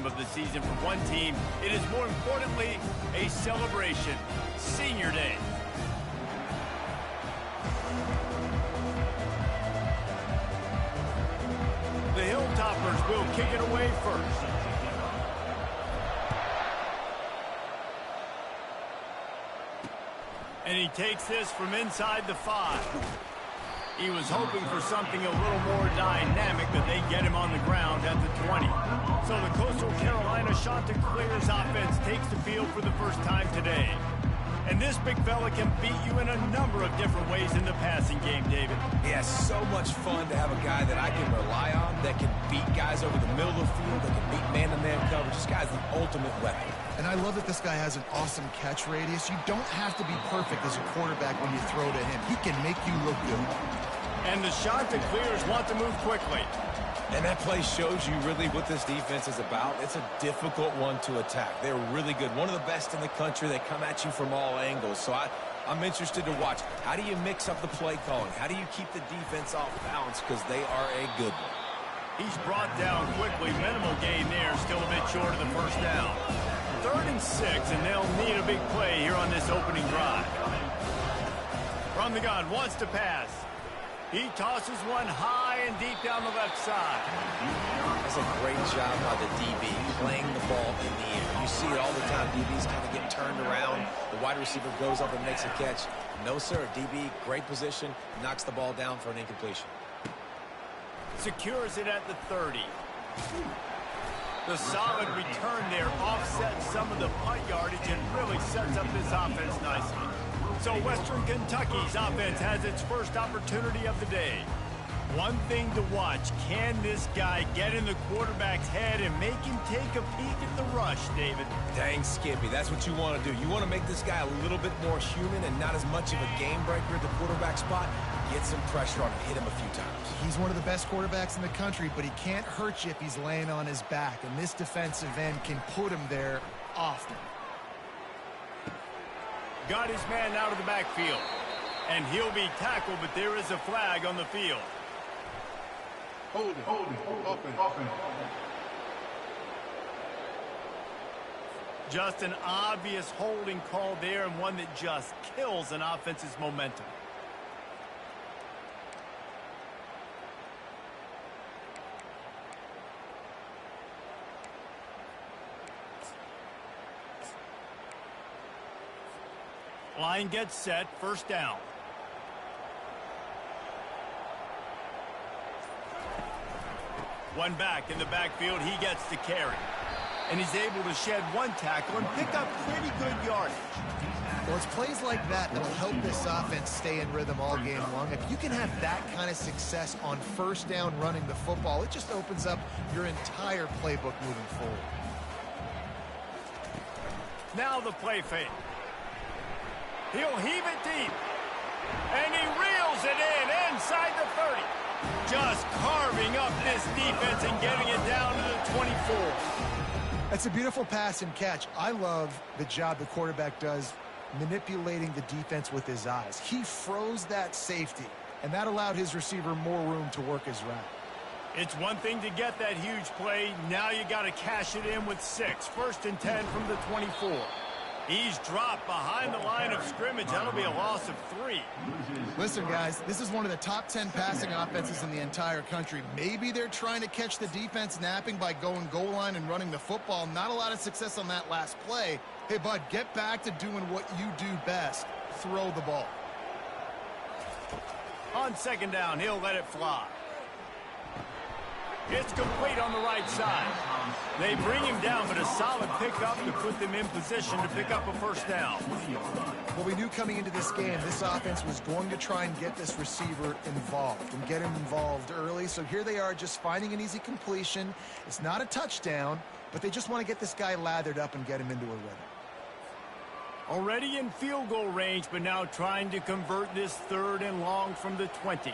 of the season for one team, it is more importantly a celebration. Senior Day. The Hilltoppers will kick it away first. And he takes this from inside the 5. He was hoping for something a little more dynamic, but they get him on the ground at the 20. So the Coastal Carolina Chanticleers offense takes the field for the first time today. And this big fella can beat you in a number of different ways in the passing game, David. Yeah, so much fun to have a guy that I can rely on, that can beat guys over the middle of the field, that can beat man-to-man coverage. This guy's the ultimate weapon. And I love that this guy has an awesome catch radius. You don't have to be perfect as a quarterback when you throw to him. He can make you look good. And the Chanticleers want to move quickly. And that play shows you really what this defense is about. It's a difficult one to attack. They're really good. One of the best in the country. They come at you from all angles. So I'm interested to watch. How do you mix up the play calling? How do you keep the defense off balance? Because they are a good one. He's brought down quickly. Minimal gain there. Still a bit short of the first down. 3rd and 6, and they'll need a big play here on this opening drive. From the gun, wants to pass. He tosses one high and deep down the left side. That's a great job by the DB, playing the ball in the air. You see it all the time. DBs kind of get turned around. The wide receiver goes up and makes a catch. No, sir. DB, great position, knocks the ball down for an incompletion. Secures it at the 30. The solid return there offsets some of the punt yardage and really sets up this offense nicely. So Western Kentucky's offense has its first opportunity of the day. One thing to watch, can this guy get in the quarterback's head and make him take a peek at the rush, David? Dang, Skippy, that's what you want to do. You want to make this guy a little bit more human and not as much of a game breaker at the quarterback spot. Get some pressure on him, hit him a few times. He's one of the best quarterbacks in the country, but he can't hurt you if he's laying on his back, and this defensive end can put him there often. Got his man out of the backfield. And he'll be tackled, but there is a flag on the field. Hold it, open. Just an obvious holding call there, and one that just kills an offense's momentum. Line gets set, first down. One back in the backfield, he gets the carry. And he's able to shed one tackle and pick up pretty good yardage. Well, it's plays like that that'll help this offense stay in rhythm all game long. If you can have that kind of success on first down running the football, it just opens up your entire playbook moving forward. Now the play fake. He'll heave it deep. And he reels it in inside the 30. Just carving up this defense and getting it down to the 24. That's a beautiful pass and catch. I love the job the quarterback does manipulating the defense with his eyes. He froze that safety, and that allowed his receiver more room to work his route. It's one thing to get that huge play. Now you got to cash it in with 6. 1st and 10 from the 24. He's dropped behind the line of scrimmage. That'll be a loss of 3. Listen, guys, this is one of the top 10 passing offenses in the entire country. Maybe they're trying to catch the defense napping by going goal line and running the football. Not a lot of success on that last play. Hey, bud, get back to doing what you do best. Throw the ball. On 2nd down, he'll let it fly. It's complete on the right side. They bring him down, but a solid pickup to put them in position to pick up a first down. Well, we knew coming into this game, this offense was going to try and get this receiver involved and get him involved early. So here they are just finding an easy completion. It's not a touchdown, but they just want to get this guy lathered up and get him into a rhythm. Already in field goal range, but now trying to convert this 3rd and long from the 20.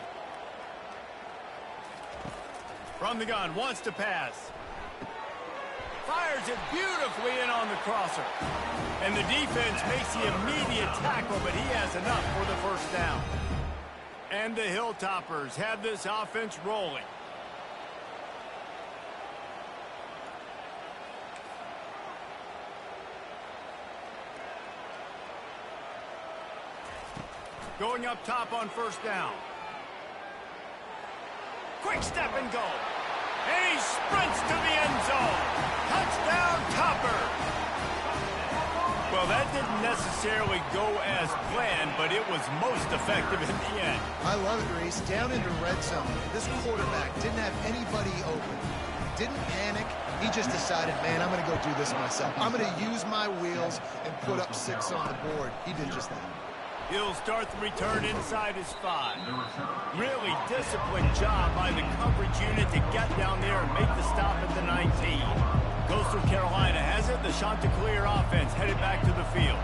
From the gun, wants to pass. Fires it beautifully in on the crosser. And the defense makes the immediate tackle, but he has enough for the first down. And the Hilltoppers have this offense rolling. Going up top on first down. Quick step and go. And he sprints to the end zone. Touchdown, Topper. Well, that didn't necessarily go as planned, but it was most effective in the end. I love it, Reese. Down into red zone. This quarterback didn't have anybody open. He didn't panic. He just decided, man, I'm going to go do this myself. I'm going to use my wheels and put up 6 on the board. He did just that. He'll start the return inside his 5. Really disciplined job by the coverage unit to get down there and make the stop at the 19. Coastal Carolina has it. The Chanticleer offense headed back to the field.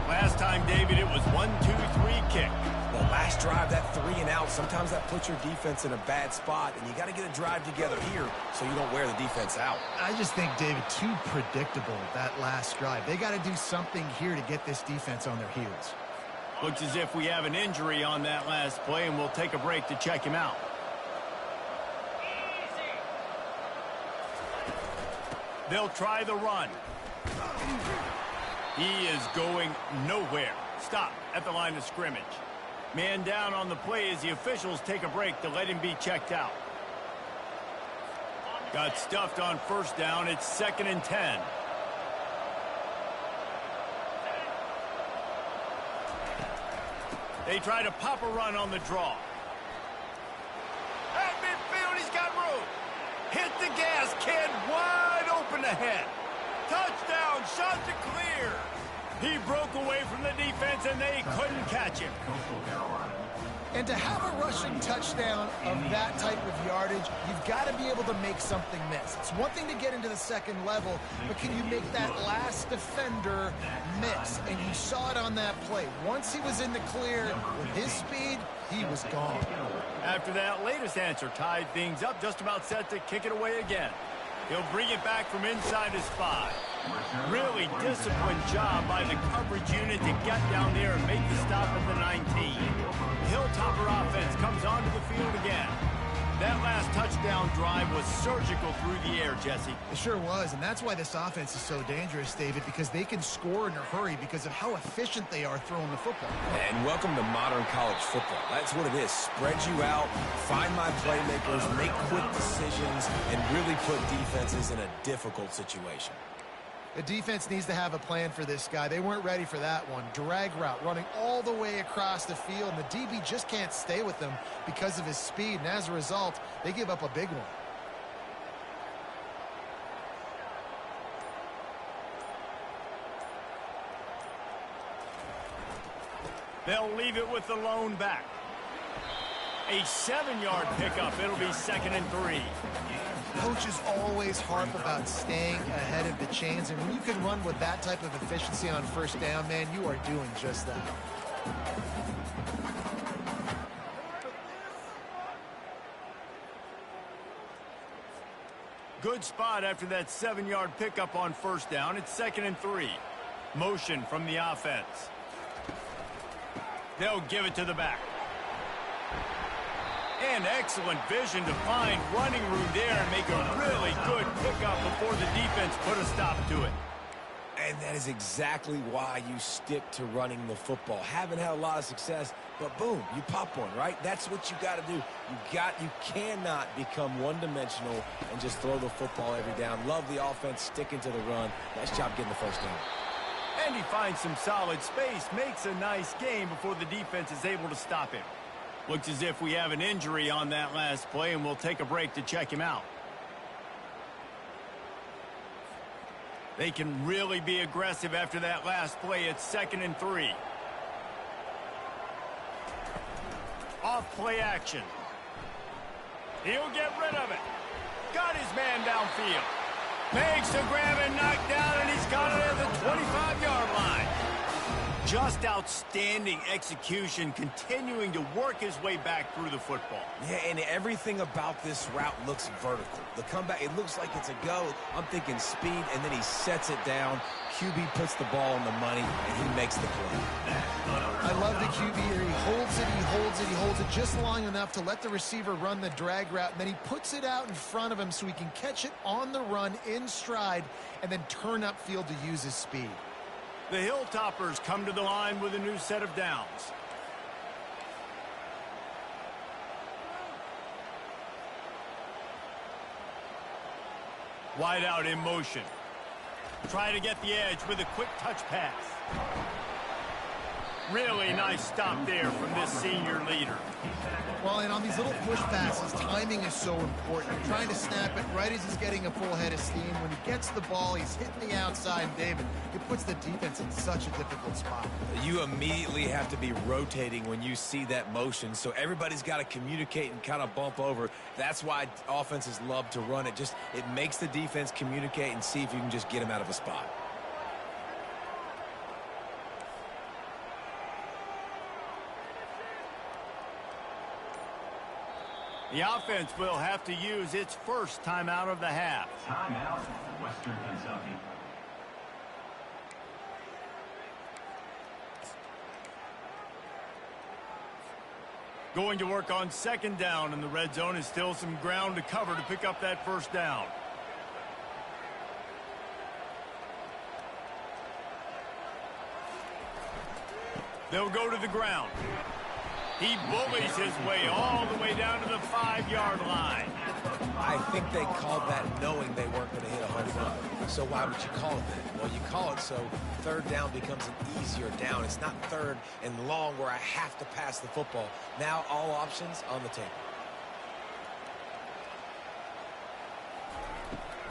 Last time, David, it was 1-2-3 kick. The last drive, that 3 and out, sometimes that puts your defense in a bad spot, and you got to get a drive together here so you don't wear the defense out. I just think, David, too predictable, that last drive. They got to do something here to get this defense on their heels. Looks as if we have an injury on that last play, and we'll take a break to check him out. They'll try the run. He is going nowhere. Stop at the line of scrimmage. Man down on the play as the officials take a break to let him be checked out. Got stuffed on first down. It's 2nd and 10. They try to pop a run on the draw. At midfield, he's got room. Hit the gas, kid. Wide open ahead. Touchdown, shot to clear. He broke away from the defense, and they couldn't catch him. And to have a rushing touchdown of that type of yardage, you've got to be able to make something miss. It's one thing to get into the second level, but can you make that last defender miss? And you saw it on that play. Once he was in the clear with his speed, he was gone. After that latest answer tied things up, just about set to kick it away again. He'll bring it back from inside his 5. Really disciplined job by the coverage unit to get down there and make the stop at the 19. Hilltopper offense comes onto the field again. That last touchdown drive was surgical through the air, Jesse. It sure was, and that's why this offense is so dangerous, David, because they can score in a hurry because of how efficient they are throwing the football. And welcome to modern college football. That's what it is. Spread you out, find my playmakers, make quick decisions, and really put defenses in a difficult situation. The defense needs to have a plan for this guy. They weren't ready for that one. Drag route running all the way across the field, and the DB just can't stay with him because of his speed, and as a result, they give up a big one. They'll leave it with the lone back. A 7-yard pickup. It'll be 2nd and 3. Coaches always harp about staying ahead of the chains, and when you can run with that type of efficiency on first down, man, you are doing just that. Good spot after that 7-yard pickup on first down. It's 2nd and 3. Motion from the offense. They'll give it to the back. And excellent vision to find running room there and make a really good pickup before the defense put a stop to it. And that is exactly why you stick to running the football. Haven't had a lot of success, but boom, you pop one, right? That's what you got to do. You cannot become one-dimensional and just throw the football every down. Love the offense, sticking to the run. Nice job getting the first down. And he finds some solid space, makes a nice game before the defense is able to stop him. Looks as if we have an injury on that last play, and we'll take a break to check him out. They can really be aggressive after that last play. It's 2nd and 3. Off play action. He'll get rid of it. Got his man downfield. Makes the grab and knocked down, and he's got it at the 25-yard line. Just outstanding execution, continuing to work his way back through the football. Yeah, and everything about this route looks vertical. The comeback, it looks like it's a go. I'm thinking speed, and then he sets it down. QB puts the ball on the money, and he makes the play. I love the QB here. He holds it, he holds it, he holds it just long enough to let the receiver run the drag route, and then he puts it out in front of him so he can catch it on the run in stride and then turn upfield to use his speed. The Hilltoppers come to the line with a new set of downs. Wide out in motion. Try to get the edge with a quick touch pass. Really nice stop there from this senior leader. Well, and on these little push passes, timing is so important. You're trying to snap it right as he's getting a full head of steam. When he gets the ball, he's hitting the outside, and David, it puts the defense in such a difficult spot. You immediately have to be rotating when you see that motion, so everybody's got to communicate and kind of bump over. That's why offenses love to run it. It makes the defense communicate and see if you can just get him out of a spot. The offense will have to use its first timeout of the half. Timeout, Western Kentucky. Going to work on second down, and the red zone is still some ground to cover to pick up that first down. They'll go to the ground. He bullies his way all the way down to the 5-yard line. I think they called that knowing they weren't going to hit a home run. So why would you call it that? Well, you call it so third down becomes an easier down. It's not third and long where I have to pass the football. Now all options on the table.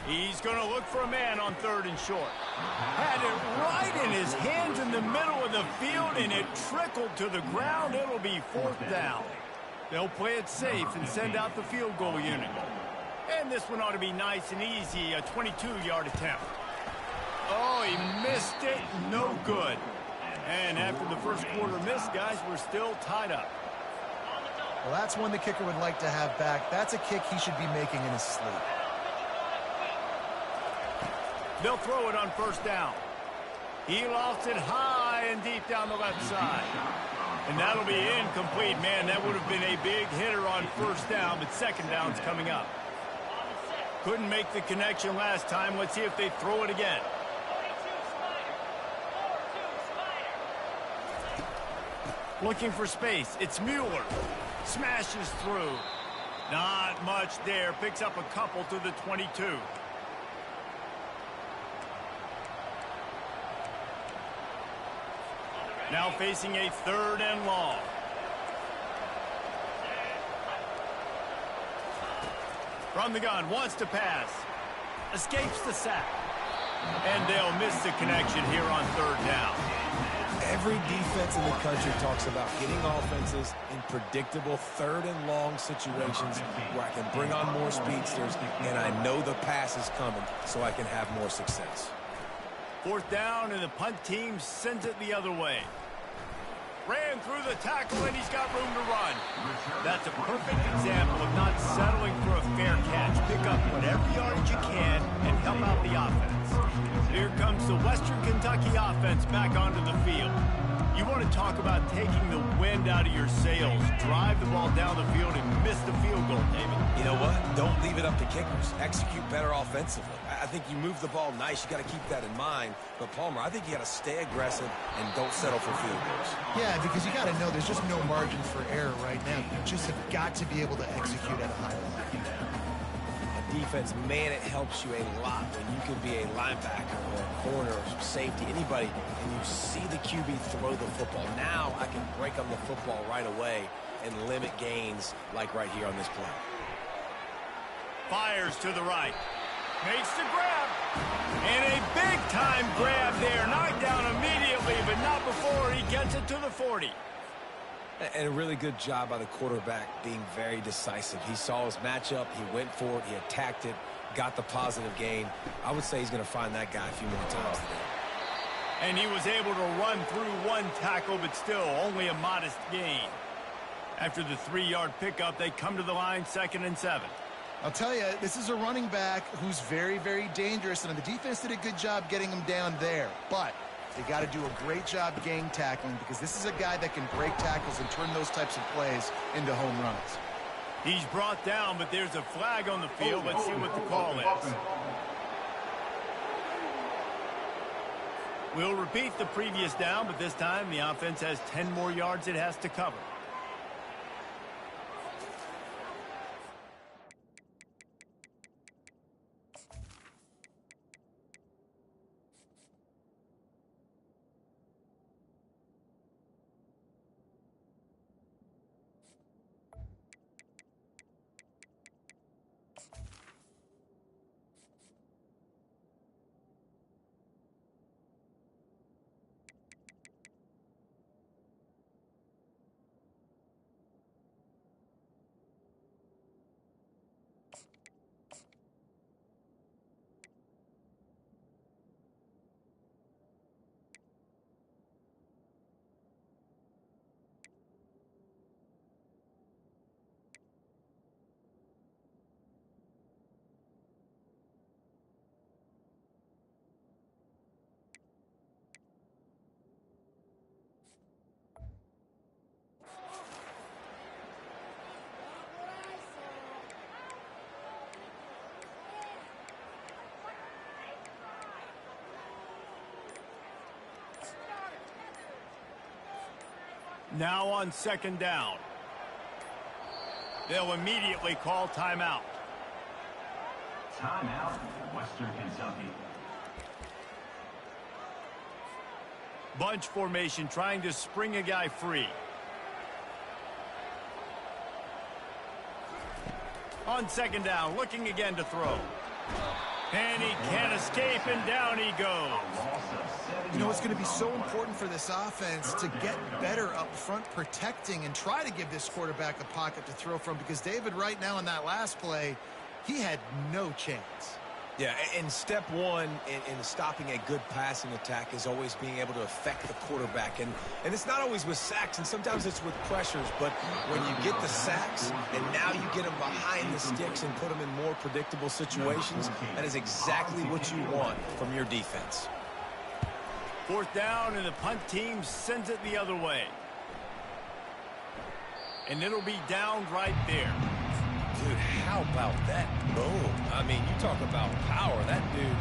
He's going to look for a man on third and short. Had it right in his hands in the middle of the field, and it trickled to the ground. It'll be fourth down. They'll play it safe and send out the field goal unit. And this one ought to be nice and easy, a 22-yard attempt. Oh, he missed it. No good. And after the first quarter miss, guys, we're still tied up. Well, that's one the kicker would like to have back. That's a kick he should be making in his sleep. They'll throw it on first down. He lofts it high and deep down the left side. And that'll be incomplete. Man, that would have been a big hitter on first down, but second down's coming up. Couldn't make the connection last time. Let's see if they throw it again. Looking for space. It's Mueller. Smashes through. Not much there. Picks up a couple to the 22. Now facing a third and long. From the gun, wants to pass. Escapes the sack. And they'll miss the connection here on third down. Every defense in the country talks about getting offenses in predictable third and long situations where I can bring on more speedsters and I know the pass is coming so I can have more success. Fourth down, and the punt team sends it the other way. Ran through the tackle, and he's got room to run. That's a perfect example of not settling for a fair catch. Pick up whatever yardage you can and help out the offense. Here comes the Western Kentucky offense back onto the field. You want to talk about taking the wind out of your sails. Drive the ball down the field and miss the field goal, David. You know what? Don't leave it up to kickers. Execute better offensively. I think you move the ball nice. You got to keep that in mind. But, Palmer, I think you got to stay aggressive and don't settle for field goals. Yeah, because you got to know there's just no margin for error right now. You just have got to be able to execute at a high level. Defense, man, it helps you a lot when you can be a linebacker or a corner or safety, anybody, and you see the QB throw the football. Now I can break on the football right away and limit gains like right here on this play. Fires to the right. Makes the grab. And a big-time grab there. Knocked down immediately, but not before he gets it to the 40. And a really good job by the quarterback being very decisive. He saw his matchup, he went for it, he attacked it, got the positive gain. I would say he's going to find that guy a few more times today. And he was able to run through one tackle, but still only a modest gain. After the 3-yard pickup, they come to the line, 2nd and 7. I'll tell you, this is a running back who's very, very dangerous, and the defense did a good job getting him down there. But they got to do a great job gang tackling because this is a guy that can break tackles and turn those types of plays into home runs. He's brought down, but there's a flag on the field. Let's see what the call is. We'll repeat the previous down, but this time the offense has 10 more yards it has to cover. Now on second down. They'll immediately call timeout. Timeout, Western Kentucky. Bunch formation trying to spring a guy free. On second down, looking again to throw. And he can't escape, and down he goes. You know, it's going to be so important for this offense to get better up front protecting and try to give this quarterback a pocket to throw from, because David, right now in that last play, he had no chance. Yeah, and step one in stopping a good passing attack is always being able to affect the quarterback. And it's not always with sacks, and sometimes it's with pressures. But when you get the sacks, and now you get them behind the sticks and put them in more predictable situations, that is exactly what you want from your defense. Fourth down, and the punt team sends it the other way. And it'll be down right there. Dude, how about that boom? I mean, you talk about power. That dude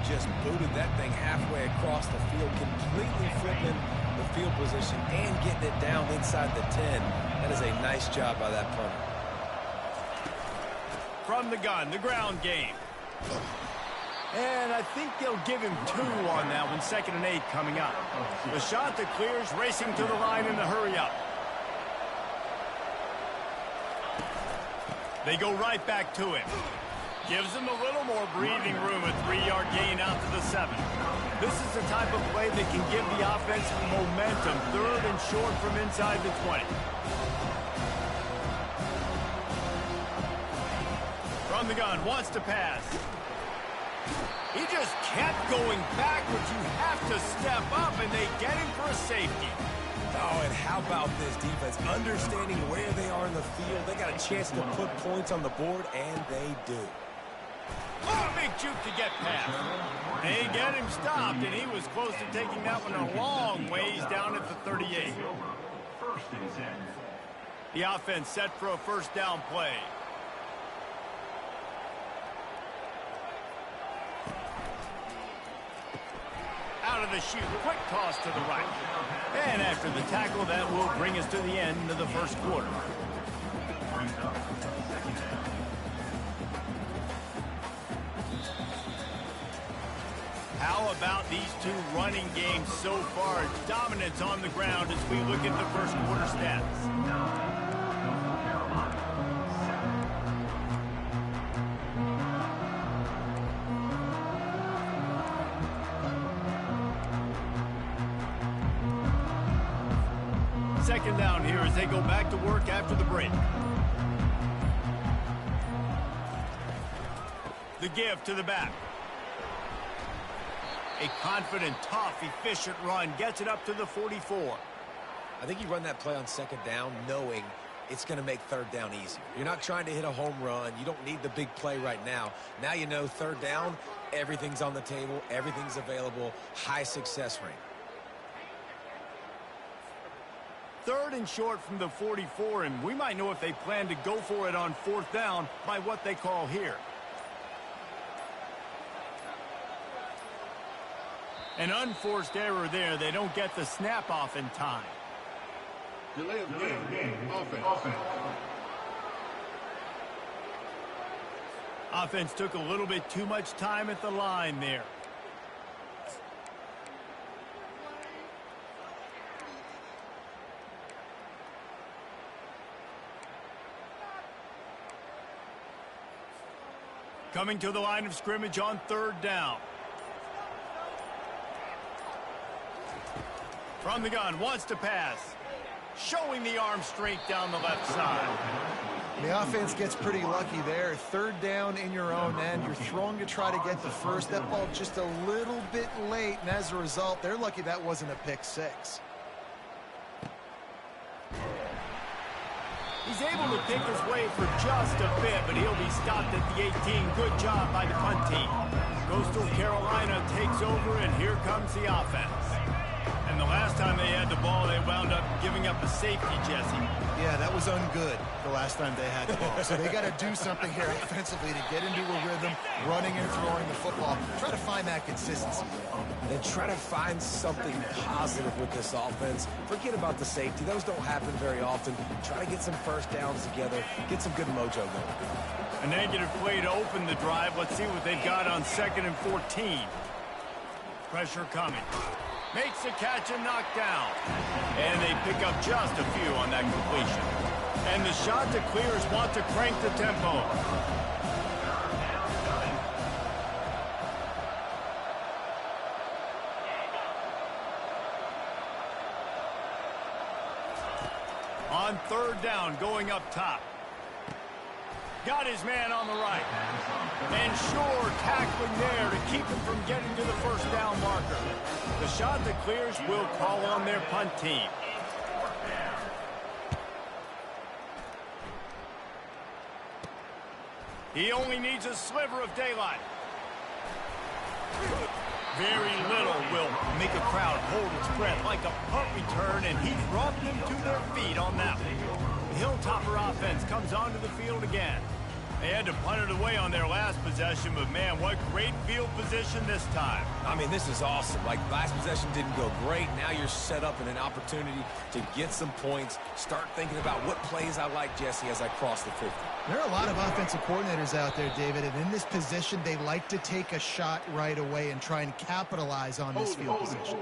just booted that thing halfway across the field, completely flipping the field position and getting it down inside the 10. That is a nice job by that punter. From the gun, the ground game. And I think they'll give him 2 on that one. 2nd and 8 coming up. The shot that clears, racing to the line in the hurry up. They go right back to him. Gives him a little more breathing room, a 3-yard gain out to the 7. This is the type of play that can give the offense momentum. 3rd and short from inside the 20. From the gun, wants to pass. He just kept going backwards. You have to step up, and they get him for a safety. Oh, and how about this defense? Understanding where they are in the field. They got a chance to put points on the board, and they do. Oh, big juke to get past. They get him stopped, and he was close to taking that one a long ways down at the 38. First and 10. The offense set for a first down play. Out of the chute, quick toss to the right. And after the tackle, that will bring us to the end of the first quarter. How about these two running games so far? Dominance on the ground as we look at the first quarter stats. Second down here as they go back to work after the break. The give to the back. A confident, tough, efficient run gets it up to the 44. I think you run that play on second down knowing it's going to make third down easier. You're not trying to hit a home run. You don't need the big play right now. Now you know third down, everything's on the table, everything's available, high success rate. 3rd and short from the 44, and we might know if they plan to go for it on 4th down by what they call here. An unforced error there. They don't get the snap off in time. Delay of game. Offense. Offense took a little bit too much time at the line there. Coming to the line of scrimmage on 3rd down. From the gun, wants to pass. Showing the arm strength down the left side. The offense gets pretty lucky there. 3rd down in your own end. You're throwing to try to get the first. That ball just a little bit late, and as a result, they're lucky that wasn't a pick 6. He's able to pick his way for just a bit, but he'll be stopped at the 18. Good job by the punt team. Coastal Carolina takes over, and here comes the offense. And the last time they had the ball, they wound up giving up a safety, Jesse. Yeah, that was ungood the last time they had the ball. So they got to do something here offensively to get into a rhythm, running and throwing the football. Try to find that consistency. And try to find something positive with this offense. Forget about the safety. Those don't happen very often. Try to get some first downs together. Get some good mojo going. A negative play to open the drive. Let's see what they've got on 2nd and 14. Pressure coming. Makes the catch and knocked down. And they pick up just a few on that completion. And the shot to clears want to crank the tempo. On 3rd down, going up top. Got his man on the right. And sure tackling there to keep him from getting to the first down marker. The shot that clears will call on their punt team. He only needs a sliver of daylight. Very little will make a crowd hold its breath like a punt return, and he brought them to their feet on that one. The Hilltopper offense comes onto the field again. They had to punt it away on their last possession, but man, what great field position this time. I mean, this is awesome. Like, last possession didn't go great. Now you're set up in an opportunity to get some points. Start thinking about what plays I like, Jesse, as I cross the 50. There are a lot of offensive coordinators out there, David, and in this position, they like to take a shot right away and try and capitalize on this field position.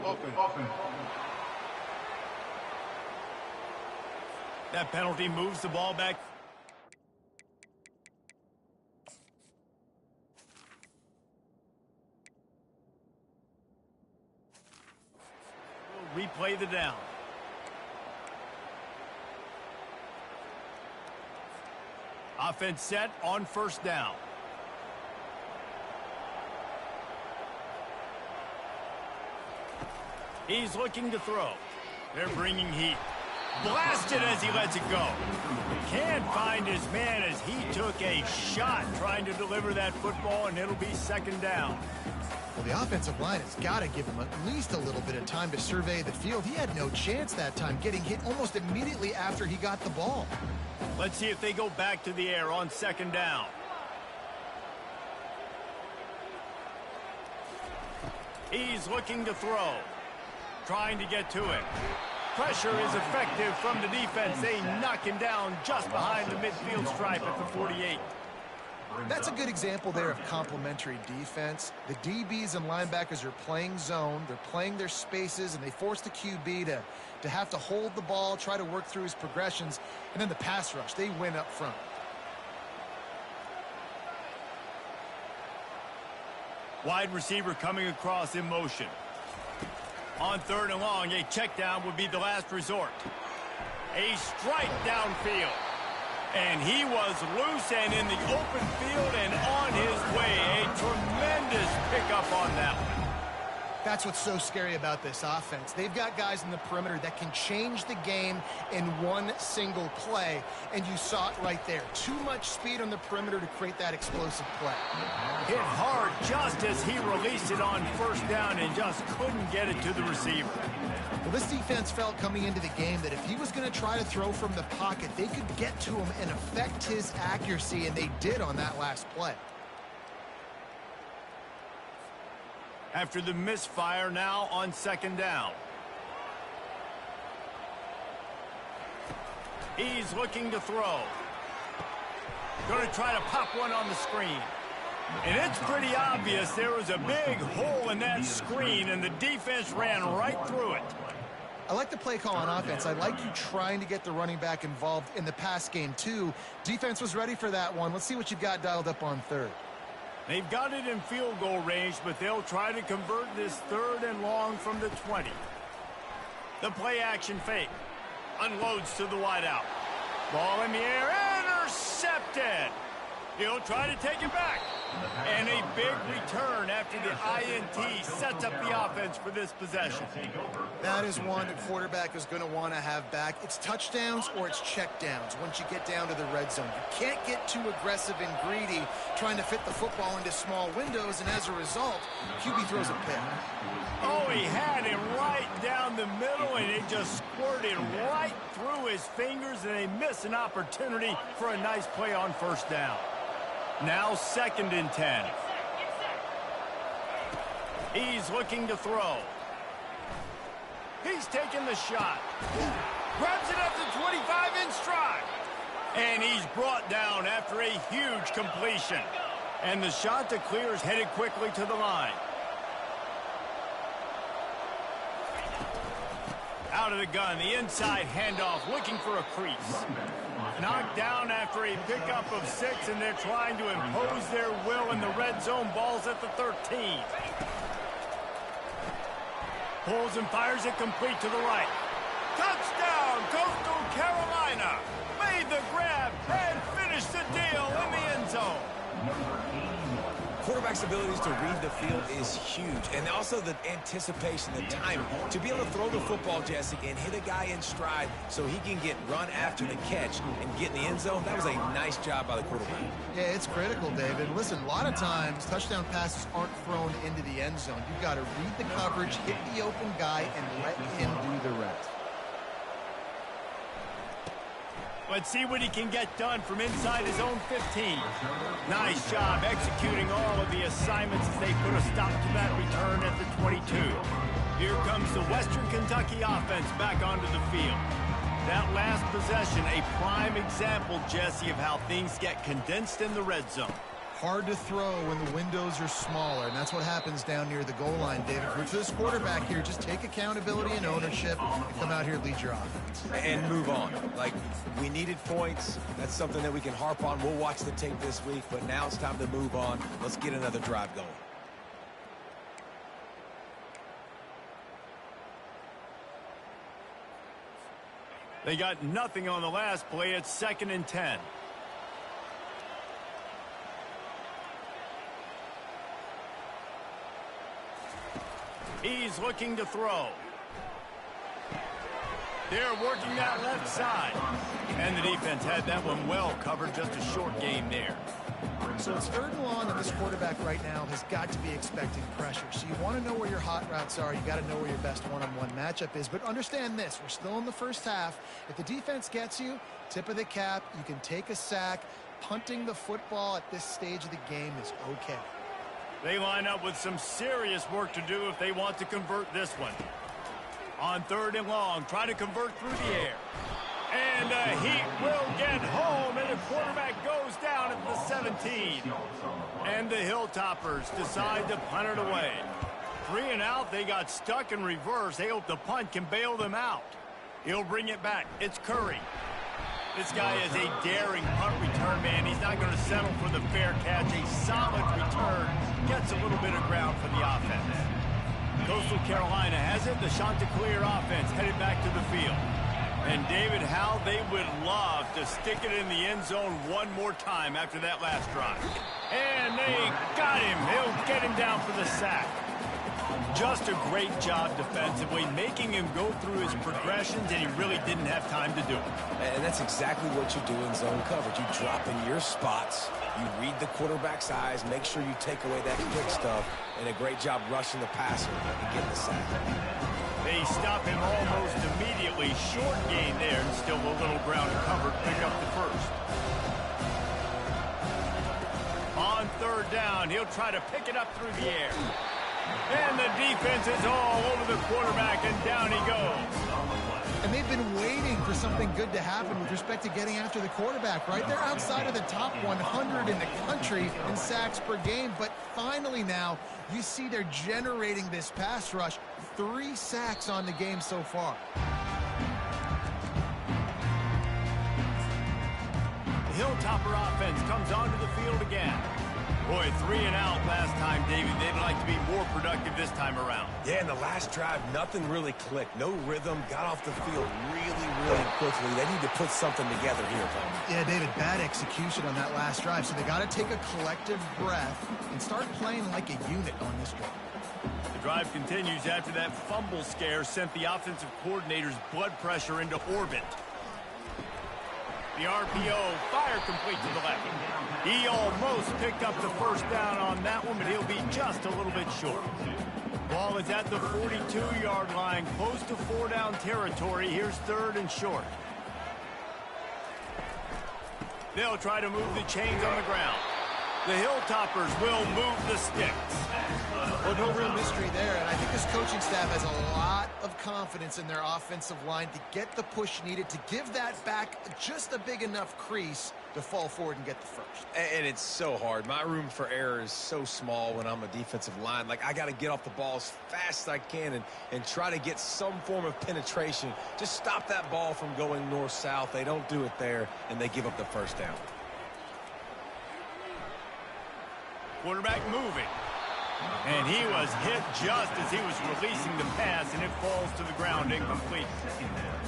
That penalty moves the ball back. We'll replay the down. Offense set on 1st down. He's looking to throw. They're bringing heat. Blasted as he lets it go. Can't find his man as he took a shot trying to deliver that football, and it'll be 2nd down. Well, the offensive line has got to give him at least a little bit of time to survey the field. He had no chance that time, getting hit almost immediately after he got the ball. Let's see if they go back to the air on 2nd down. He's looking to throw. Trying to get to it. Pressure is effective from the defense. They knock him down just behind the midfield stripe at the 48. That's a good example there of complementary defense. The DBs and linebackers are playing zone. They're playing their spaces, and they force the QB to have to hold the ball, try to work through his progressions, and then the pass rush. They win up front. Wide receiver coming across in motion. On 3rd and long, a check down would be the last resort. A strike downfield. And he was loose and in the open field and on his way. A tremendous pickup on that one. That's what's so scary about this offense. They've got guys in the perimeter that can change the game in one single play, and you saw it right there. Too much speed on the perimeter to create that explosive play. Hit hard just as he released it on 1st down and just couldn't get it to the receiver. Well, this defense felt coming into the game that if he was going to try to throw from the pocket, they could get to him and affect his accuracy, and they did on that last play. After the misfire, now on 2nd down. He's looking to throw. Going to try to pop one on the screen. And it's pretty obvious there was a big hole in that screen, and the defense ran right through it. I like the play call on offense. I like you trying to get the running back involved in the pass game, too. Defense was ready for that one. Let's see what you've got dialed up on 3rd. They've got it in field goal range, but they'll try to convert this 3rd and long from the 20. The play action fake. Unloads to the wideout. Ball in the air. Intercepted. He'll try to take it back. And a big return after the INT sets up the offense for this possession. That is one the quarterback is going to want to have back. It's touchdowns or it's checkdowns once you get down to the red zone. You can't get too aggressive and greedy trying to fit the football into small windows, and as a result, QB throws a pick. Oh, he had him right down the middle, and it just squirted right through his fingers, and they miss an opportunity for a nice play on first down. Now 2nd and 10. He's looking to throw. He's taking the shot. Grabs it at the 25 in stride. And he's brought down after a huge completion. And the shot to clear is headed quickly to the line. Out of the gun, the inside handoff, looking for a crease. Knocked down after a pickup of 6, and they're trying to impose their will in the red zone. Ball's at the 13. Pulls and fires it complete to the right. Touchdown, Coastal Carolina. Made the grab and finished the deal in the end zone. Quarterback's abilities to read the field is huge, and also the anticipation, the timing. To be able to throw the football, Jesse, and hit a guy in stride so he can get run after the catch and get in the end zone, that was a nice job by the quarterback. Yeah, it's critical, David. Listen, a lot of times touchdown passes aren't thrown into the end zone. You've got to read the coverage, hit the open guy, and let him do the rest. Let's see what he can get done from inside his own 15. Nice job executing all of the assignments as they put a stop to that return at the 22. Here comes the Western Kentucky offense back onto the field. That last possession, a prime example, Jesse, of how things get condensed in the red zone. Hard to throw when the windows are smaller, and that's what happens down near the goal line, David. For this quarterback here, just take accountability and ownership and come out here and lead your offense. And move on. Like, we needed points. That's something that we can harp on. We'll watch the tape this week, but now it's time to move on. Let's get another drive going. They got nothing on the last play. It's 2nd and 10. He's looking to throw. They're working that left side. And the defense had that one well covered. Just a short gain there. So it's 3rd and long, and this quarterback right now has got to be expecting pressure. So you want to know where your hot routes are. You got to know where your best one-on-one matchup is. But understand this, we're still in the first half. If the defense gets you, tip of the cap, you can take a sack. Punting the football at this stage of the game is okay. They line up with some serious work to do if they want to convert this one. On 3rd and long, try to convert through the air. And he will get home, and the quarterback goes down at the 17. And the Hilltoppers decide to punt it away. 3 and out, they got stuck in reverse. They hope the punt can bail them out. He'll bring it back. It's Curry. This guy is a daring punt return man. He's not going to settle for the fair catch. A solid return. Gets a little bit of ground for the offense. Coastal Carolina has it. The Chanticleer offense headed back to the field. And David, how they would love to stick it in the end zone one more time after that last drive. And they got him. He'll get him down for the sack. Just a great job defensively, making him go through his progressions, and he really didn't have time to do it. And that's exactly what you do in zone coverage. You drop in your spots, you read the quarterback's eyes, make sure you take away that quick stuff, and a great job rushing the passer and getting the sack. They stop him almost immediately. Short gain there, and still a little ground covered. Pick up the first. On 3rd down, he'll try to pick it up through the air. And the defense is all over the quarterback, and down he goes. And they've been waiting for something good to happen with respect to getting after the quarterback, right? They're outside of the top 100 in the country in sacks per game, but finally now you see they're generating this pass rush. 3 sacks on the game so far. The Hilltopper offense comes onto the field again. Boy, 3 and out last time, David. They'd like to be more productive this time around. Yeah, in the last drive, nothing really clicked. No rhythm, got off the field really quickly. They need to put something together here, Tony. Yeah, David, bad execution on that last drive, so they got to take a collective breath and start playing like a unit on this drive. The drive continues after that fumble scare sent the offensive coordinator's blood pressure into orbit. The RPO, fire complete to the left. He almost picked up the first down on that one, but he'll be just a little bit short. Ball is at the 42-yard line, close to 4-down territory. Here's 3rd and short. They'll try to move the chains on the ground. The Hilltoppers will move the sticks. Well, no real mystery there, and I think this coaching staff has a lot of confidence in their offensive line to get the push needed to give that back just a big enough crease to fall forward and get the first. And it's so hard. My room for error is so small when I'm a defensive line. Like, I got to get off the ball as fast as I can and try to get some form of penetration. Just stop that ball from going north-south. They don't do it there, and they give up the first down. Quarterback moving. And he was hit just as he was releasing the pass, and it falls to the ground incomplete.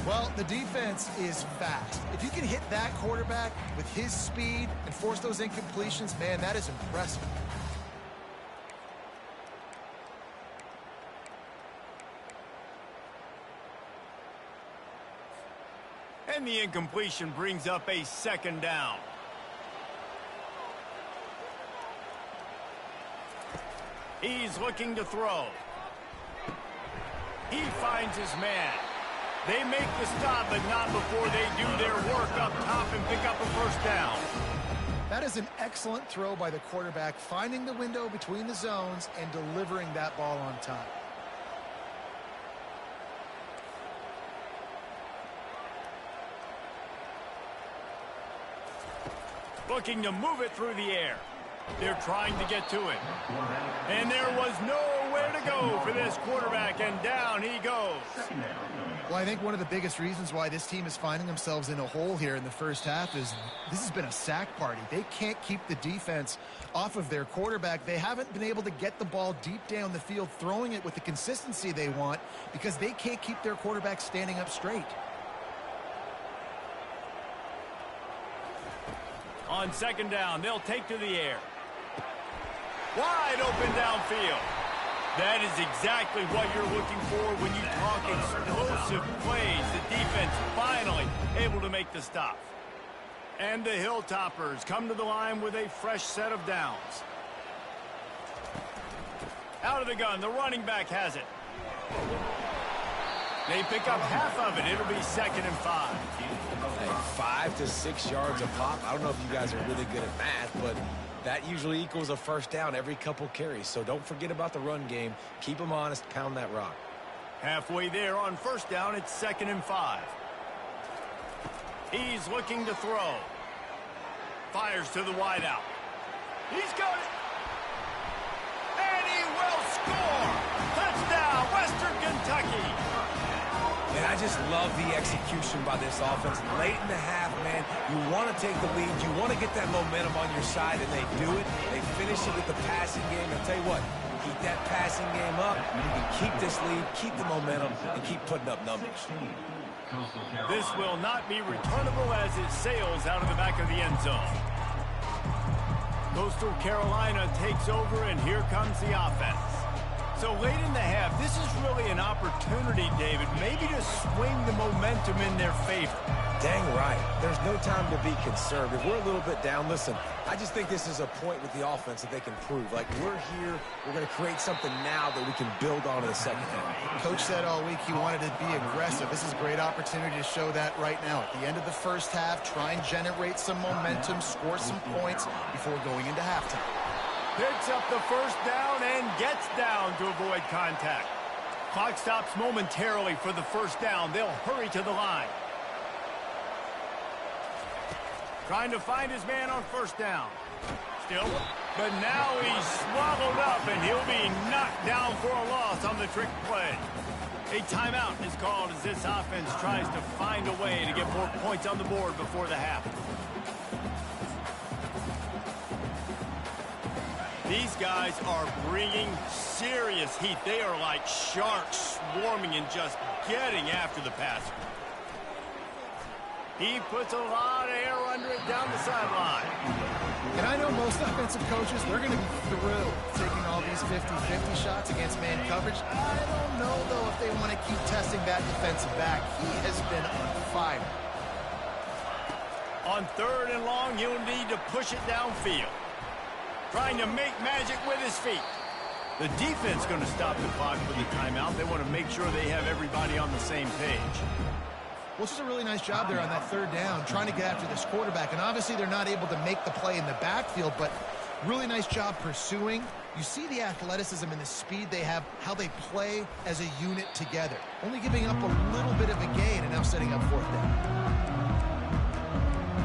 Well, the defense is fast. If you can hit that quarterback with his speed and force those incompletions, man, that is impressive. And the incompletion brings up a 2nd down. He's looking to throw. He finds his man. They make the stop, but not before they do their work up top and pick up a first down. That is an excellent throw by the quarterback, finding the window between the zones and delivering that ball on time. Looking to move it through the air. They're trying to get to it. And there was nowhere to go for this quarterback, and down he goes. Well, I think one of the biggest reasons why this team is finding themselves in a hole here in the first half is this has been a sack party. They can't keep the defense off of their quarterback. They haven't been able to get the ball deep down the field, throwing it with the consistency they want because they can't keep their quarterback standing up straight. On 2nd down, they'll take to the air. Wide open downfield. That is exactly what you're looking for when you talk explosive plays. The defense finally able to make the stop. And the Hilltoppers come to the line with a fresh set of downs. Out of the gun, the running back has it. They pick up half of it. It'll be 2nd and 5. Hey, 5 to 6 yards a pop. I don't know if you guys are really good at math, but that usually equals a first down every couple carries. So don't forget about the run game. Keep them honest. Pound that rock. Halfway there on 1st down, it's 2nd and 5. He's looking to throw. Fires to the wideout. He's got it. And he will score. Touchdown, Western Kentucky. And I just love the execution by this offense. Late in the half, man, you want to take the lead. You want to get that momentum on your side, and they do it. They finish it with the passing game. I'll tell you what, keep that passing game up. You can keep this lead, keep the momentum, and keep putting up numbers. This will not be returnable as it sails out of the back of the end zone. Coastal Carolina takes over, and here comes the offense. So late in the half, this is really an opportunity, David, maybe to swing the momentum in their favor. Dang right. There's no time to be conservative. We're a little bit down. Listen, I just think this is a point with the offense that they can prove. Like, we're here, we're going to create something now that we can build on in the second half. Coach said all week he wanted to be aggressive. This is a great opportunity to show that right now. At the end of the first half, try and generate some momentum, score some points before going into halftime. Picks up the first down and gets down to avoid contact. Clock stops momentarily for the first down. They'll hurry to the line. Trying to find his man on 1st down. Still, but now he's swallowed up, and he'll be knocked down for a loss on the trick play. A timeout is called as this offense tries to find a way to get more points on the board before the half. These guys are bringing serious heat. They are like sharks swarming and just getting after the passer. He puts a lot of air under it down the sideline. And I know most offensive coaches, they're going to be thrilled taking all these 50-50 shots against man coverage. I don't know, though, if they want to keep testing that defensive back. He has been on fire. On 3rd and long, he'll need to push it downfield. Trying to make magic with his feet. The defense going to stop the clock with the timeout. They want to make sure they have everybody on the same page. Well, it's just a really nice job there on that 3rd down, trying to get after this quarterback. And obviously they're not able to make the play in the backfield, but really nice job pursuing. You see the athleticism and the speed they have, how they play as a unit together. Only giving up a little bit of a gain and now setting up 4th down.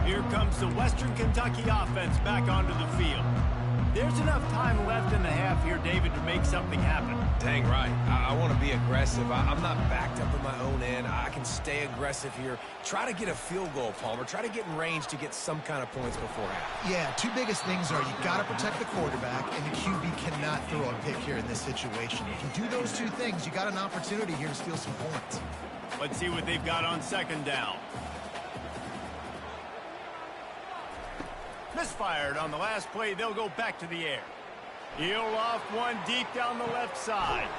Here comes the Western Kentucky offense back onto the field. There's enough time left in the half here, David, to make something happen. Dang right. I want to be aggressive. I'm not backed up in my own end. I can stay aggressive here. Try to get a field goal, Palmer. Try to get in range to get some kind of points before half. Yeah, 2 biggest things are you got to protect the quarterback, and the QB cannot throw a pick here in this situation. If you do those 2 things, you got an opportunity here to steal some points. Let's see what they've got on 2nd down. Misfired on the last play. They'll go back to the air. He'll off one deep down the left side.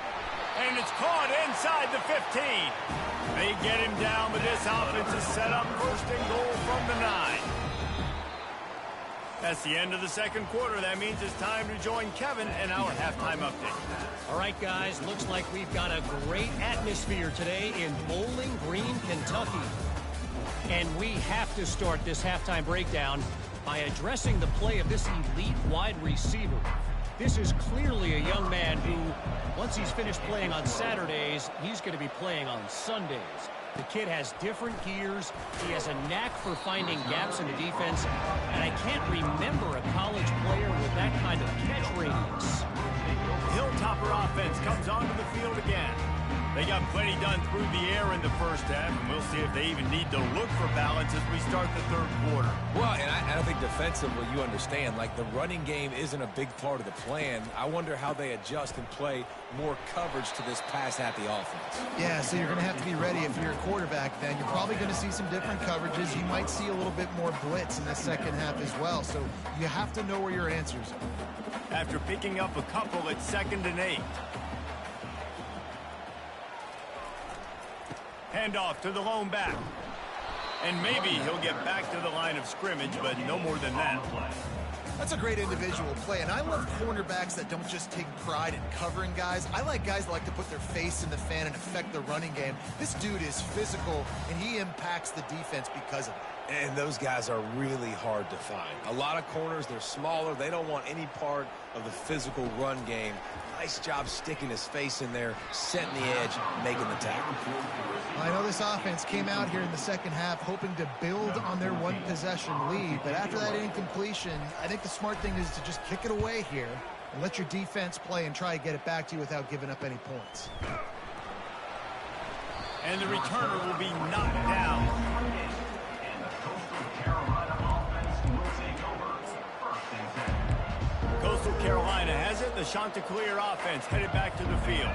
And it's caught inside the 15. They get him down, but this offense is set up 1st and goal from the 9. That's the end of the 2nd quarter. That means it's time to join Kevin in our halftime update. All right, guys, looks like we've got a great atmosphere today in Bowling Green, Kentucky. And we have to start this halftime breakdown by addressing the play of this elite wide receiver. This is clearly a young man who, once he's finished playing on Saturdays, he's going to be playing on Sundays. The kid has different gears. He has a knack for finding gaps in the defense. And I can't remember a college player with that kind of catch radius. Hilltopper offense comes onto the field again. They got plenty done through the air in the 1st half, and we'll see if they even need to look for balance as we start the 3rd quarter. Well, and I think defensively, you understand, like the running game isn't a big part of the plan. I wonder how they adjust and play more coverage to this pass-happy offense. Yeah, so you're going to have to be ready if you're a quarterback then. You're probably going to see some different coverages. You might see a little bit more blitz in the 2nd half as well, so you have to know where your answers are. After picking up a couple at 2nd and 8. Handoff to the lone back. And maybe he'll get back to the line of scrimmage, but no more than that. That's a great individual play, and I love cornerbacks that don't just take pride in covering guys. I like guys that like to put their face in the fan and affect the running game. This dude is physical, and he impacts the defense because of it. And those guys are really hard to find. A lot of corners, they're smaller. They don't want any part of the physical run game. Nice job sticking his face in there, setting the edge, making the tackle. I know this offense came out here in the 2nd half hoping to build on their 1-possession lead, but after that incompletion, I think the smart thing is to just kick it away here and let your defense play and try to get it back to you without giving up any points. And the returner will be knocked down. And the Coastal Carolina offense will take over 1st and 10. Coastal Carolina has it. The Chanticleer offense headed back to the field.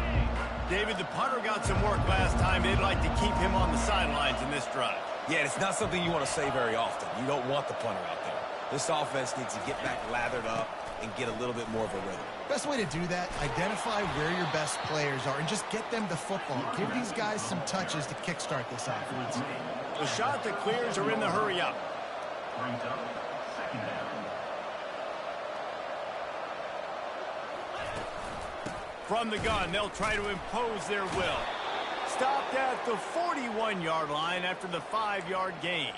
David, the punter got some work last time. They'd like to keep him on the sidelines in this drive. Yeah, it's not something you want to say very often. You don't want the punter out there. This offense needs to get back lathered up and get a little bit more of a rhythm. Best way to do that, identify where your best players are and just get them the football. Give these guys some touches to kickstart this offense. The Chanticleers are in the hurry up. Brings up 2nd down. From the gun, they'll try to impose their will. Stopped at the 41-yard line after the 5-yard gain.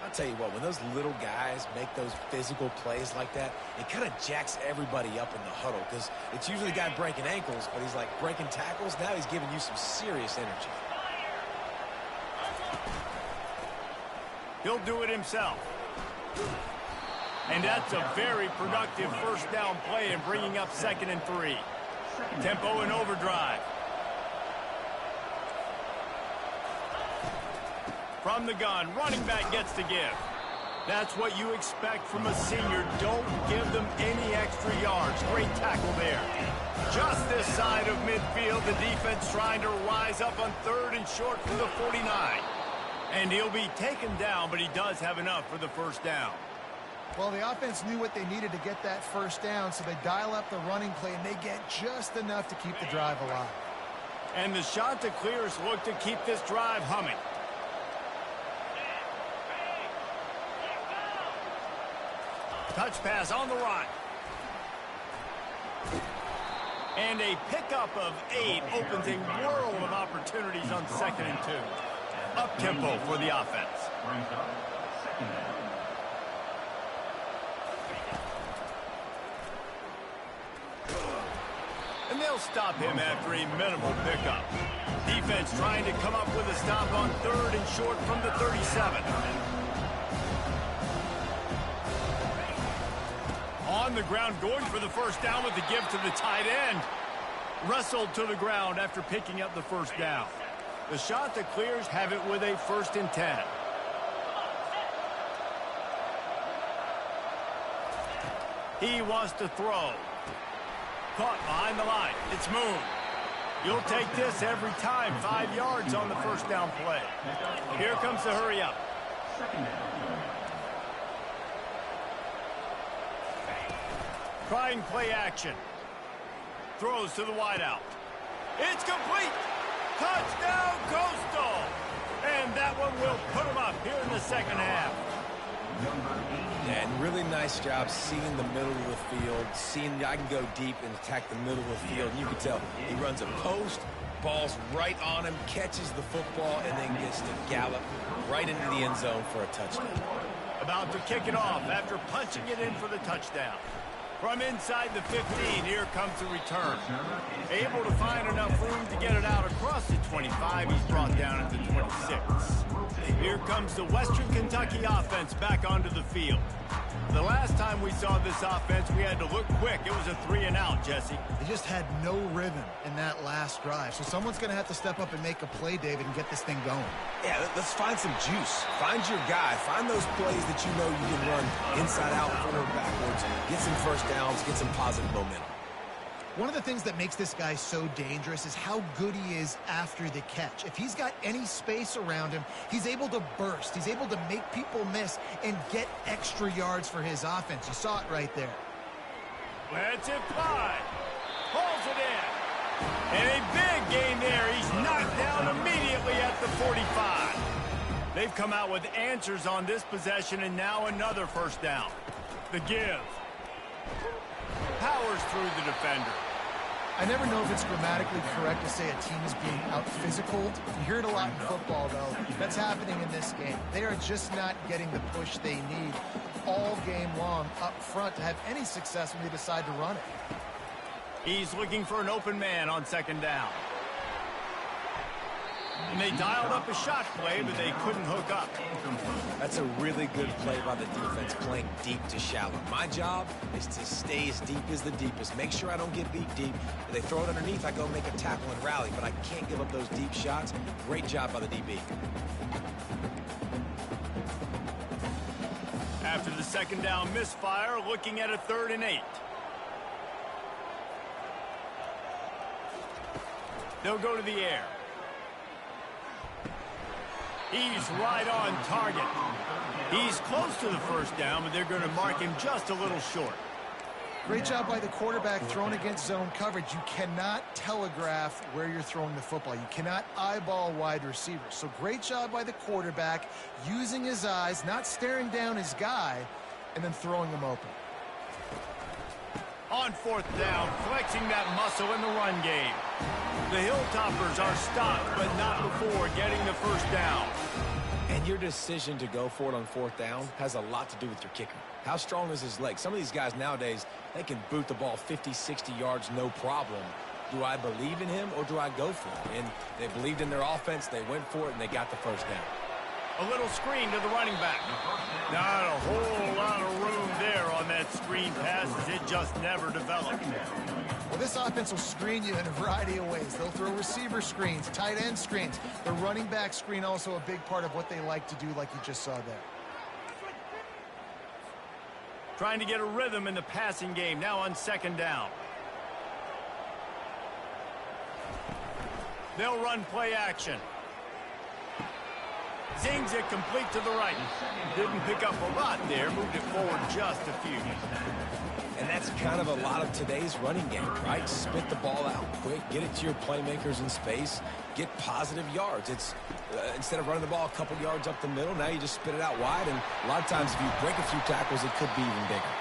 I'll tell you what, when those little guys make those physical plays like that, it kind of jacks everybody up in the huddle because it's usually the guy breaking ankles, but he's like breaking tackles. Now he's giving you some serious energy. He'll do it himself. And that's a very productive 1st down play and bringing up 2nd and 3. Tempo and overdrive. From the gun, running back gets to give. That's what you expect from a senior. Don't give them any extra yards. Great tackle there. Just this side of midfield, the defense trying to rise up on 3rd and short from the 49. And he'll be taken down, but he does have enough for the first down. Well, the offense knew what they needed to get that first down, so they dial up the running play, and they get just enough to keep the drive alive. And the Chanticleers look to keep this drive humming. Touch pass on the run. And a pickup of 8 opens a world of opportunities on 2nd and 2. Up-tempo for the offense. Brings up second down. And they'll stop him after a minimal pickup. Defense trying to come up with a stop on 3rd and short from the 37. On the ground, going for the first down with the give to the tight end. Wrestled to the ground after picking up the first down. The Chanticleers have it with a 1st and 10. He wants to throw. Caught behind the line. It's Moon. You'll take this every time. 5 yards on the first down play. Here comes the hurry up. Second down. Trying play action. Throws to the wideout. It's complete. Touchdown, Coastal. And that one will put him up here in the second half. And really nice job seeing the middle of the field, seeing I can go deep and attack the middle of the field. And you can tell he runs a post, ball's right on him, catches the football, and then gets to gallop right into the end zone for a touchdown. About to kick it off after punching it in for the touchdown. From inside the 15, here comes the return. Able to find enough room to get it out across the 25. He's brought down at the 26. Here comes the Western Kentucky offense back onto the field. The last time we saw this offense, we had to look quick. It was a 3-and-out, Jesse. They just had no rhythm in that last drive. So someone's going to have to step up and make a play, David, and get this thing going. Yeah, let's find some juice. Find your guy. Find those plays that you know you can run inside out, forward, backwards. Get some first downs. Get some positive momentum. One of the things that makes this guy so dangerous is how good he is after the catch. If he's got any space around him, he's able to burst. He's able to make people miss and get extra yards for his offense. You saw it right there. Lets it fly. Pulls it in. And a big gain there. He's knocked down immediately at the 45. They've come out with answers on this possession, and now another first down. The give. Powers through the defender. I never know if it's grammatically correct to say a team is being out-physicaled. You hear it a lot in football, though. That's happening in this game. They are just not getting the push they need all game long up front to have any success when they decide to run it. He's looking for an open man on 2nd down. And they dialed up a shot play, but they couldn't hook up. That's a really good play by the defense, playing deep to shallow. My job is to stay as deep as the deepest. Make sure I don't get beat deep. If they throw it underneath, I go make a tackle and rally, but I can't give up those deep shots. Great job by the DB. After the 2nd down misfire, looking at a 3rd and 8. They'll go to the air. He's right on target. He's close to the first down, but they're going to mark him just a little short. Great job by the quarterback thrown against zone coverage. You cannot telegraph where you're throwing the football. You cannot eyeball wide receivers. So great job by the quarterback using his eyes, not staring down his guy, and then throwing him open. On 4th down, flexing that muscle in the run game. The Hilltoppers are stopped, but not before getting the first down. And your decision to go for it on 4th down has a lot to do with your kicker. How strong is his leg? Some of these guys nowadays, they can boot the ball 50, 60 yards, no problem. Do I believe in him or do I go for it? And they believed in their offense, they went for it, and they got the first down. A little screen to the running back. Not a whole lot of room there on that screen pass, as it just never developed. Well, this offense will screen you in a variety of ways. They'll throw receiver screens, tight end screens. The running back screen also a big part of what they like to do, like you just saw there. trying to get a rhythm in the passing game now on second down. They'll run play action. Zings it complete to the right. Didn't pick up a lot there, moved it forward just a few. And that's kind of a lot of today's running game, right? Spit the ball out quick, get it to your playmakers in space, get positive yards. It's instead of running the ball a couple yards up the middle, now you just spit it out wide, and a lot of times if you break a few tackles, it could be even bigger.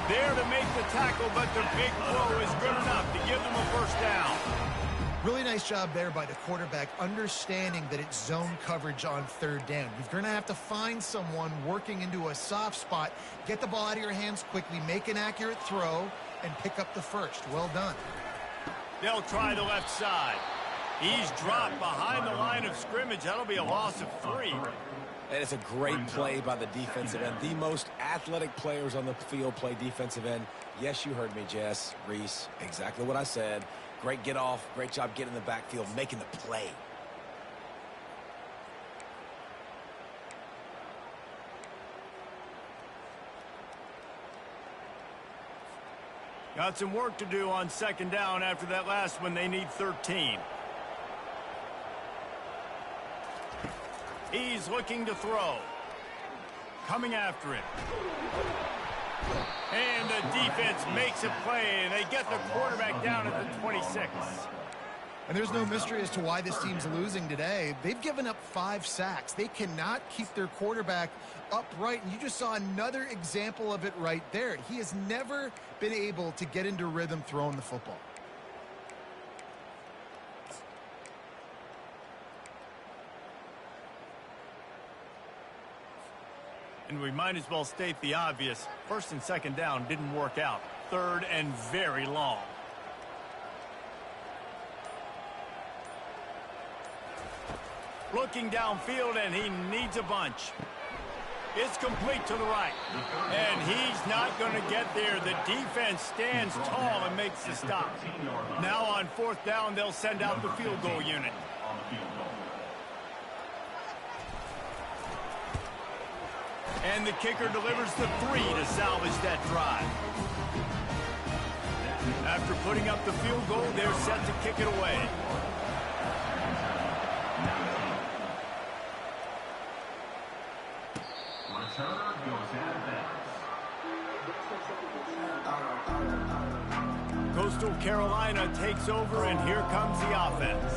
There to make the tackle, but the big throw is good enough to give them a first down. Really nice job there by the quarterback, understanding that it's zone coverage on third down. You're going to have to find someone working into a soft spot, get the ball out of your hands quickly, make an accurate throw, and pick up the first. Well done. They'll try the left side. He's dropped behind the line of scrimmage. That'll be a loss of 3. And it's a great play by the defensive end. The most athletic players on the field play defensive end. Yes, you heard me, Jess, Reese, exactly what I said. Great get off, great job getting in the backfield, making the play. Got some work to do on second down after that last one. They need 13. He's looking to throw. Coming after him. And the defense makes a play, and they get the quarterback down at the 26. And there's no mystery as to why this team's losing today. They've given up 5 sacks. They cannot keep their quarterback upright, and you just saw another example of it right there. He has never been able to get into rhythm throwing the football. And we might as well state the obvious. First and second down didn't work out. Third and very long. Looking downfield, and he needs a bunch. It's complete to the right. And he's not going to get there. The defense stands tall and makes the stop. Now on fourth down, they'll send out the field goal unit. And the kicker delivers the 3 to salvage that drive. After putting up the field goal, they're set to kick it away. Returner goes out of bounds. Coastal Carolina takes over, and here comes the offense.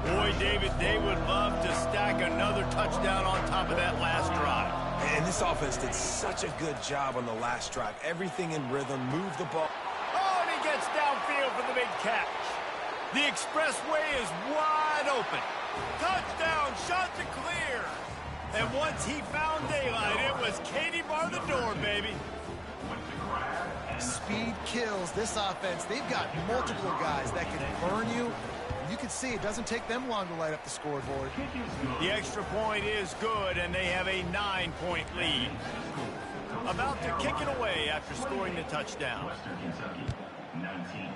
Boy, David, they would love to stack another touchdown on top of that last drive. And this offense did such a good job on the last drive. Everything in rhythm, move the ball. Oh, and he gets downfield for the big catch. The expressway is wide open. Touchdown, shot to clear. And once he found daylight, it was Katie bar the door, baby. Speed kills this offense. They've got multiple guys that can burn you. You can see it doesn't take them long to light up the scoreboard. The extra point is good, and they have a 9-point lead. About to kick it away after scoring the touchdown. Western Kentucky, 19.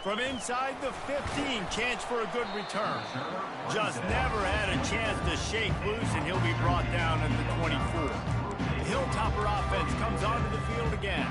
From inside the 15, chance for a good return. Just never had a chance to shake loose, and he'll be brought down at the 24. The Hilltopper offense comes onto the field again.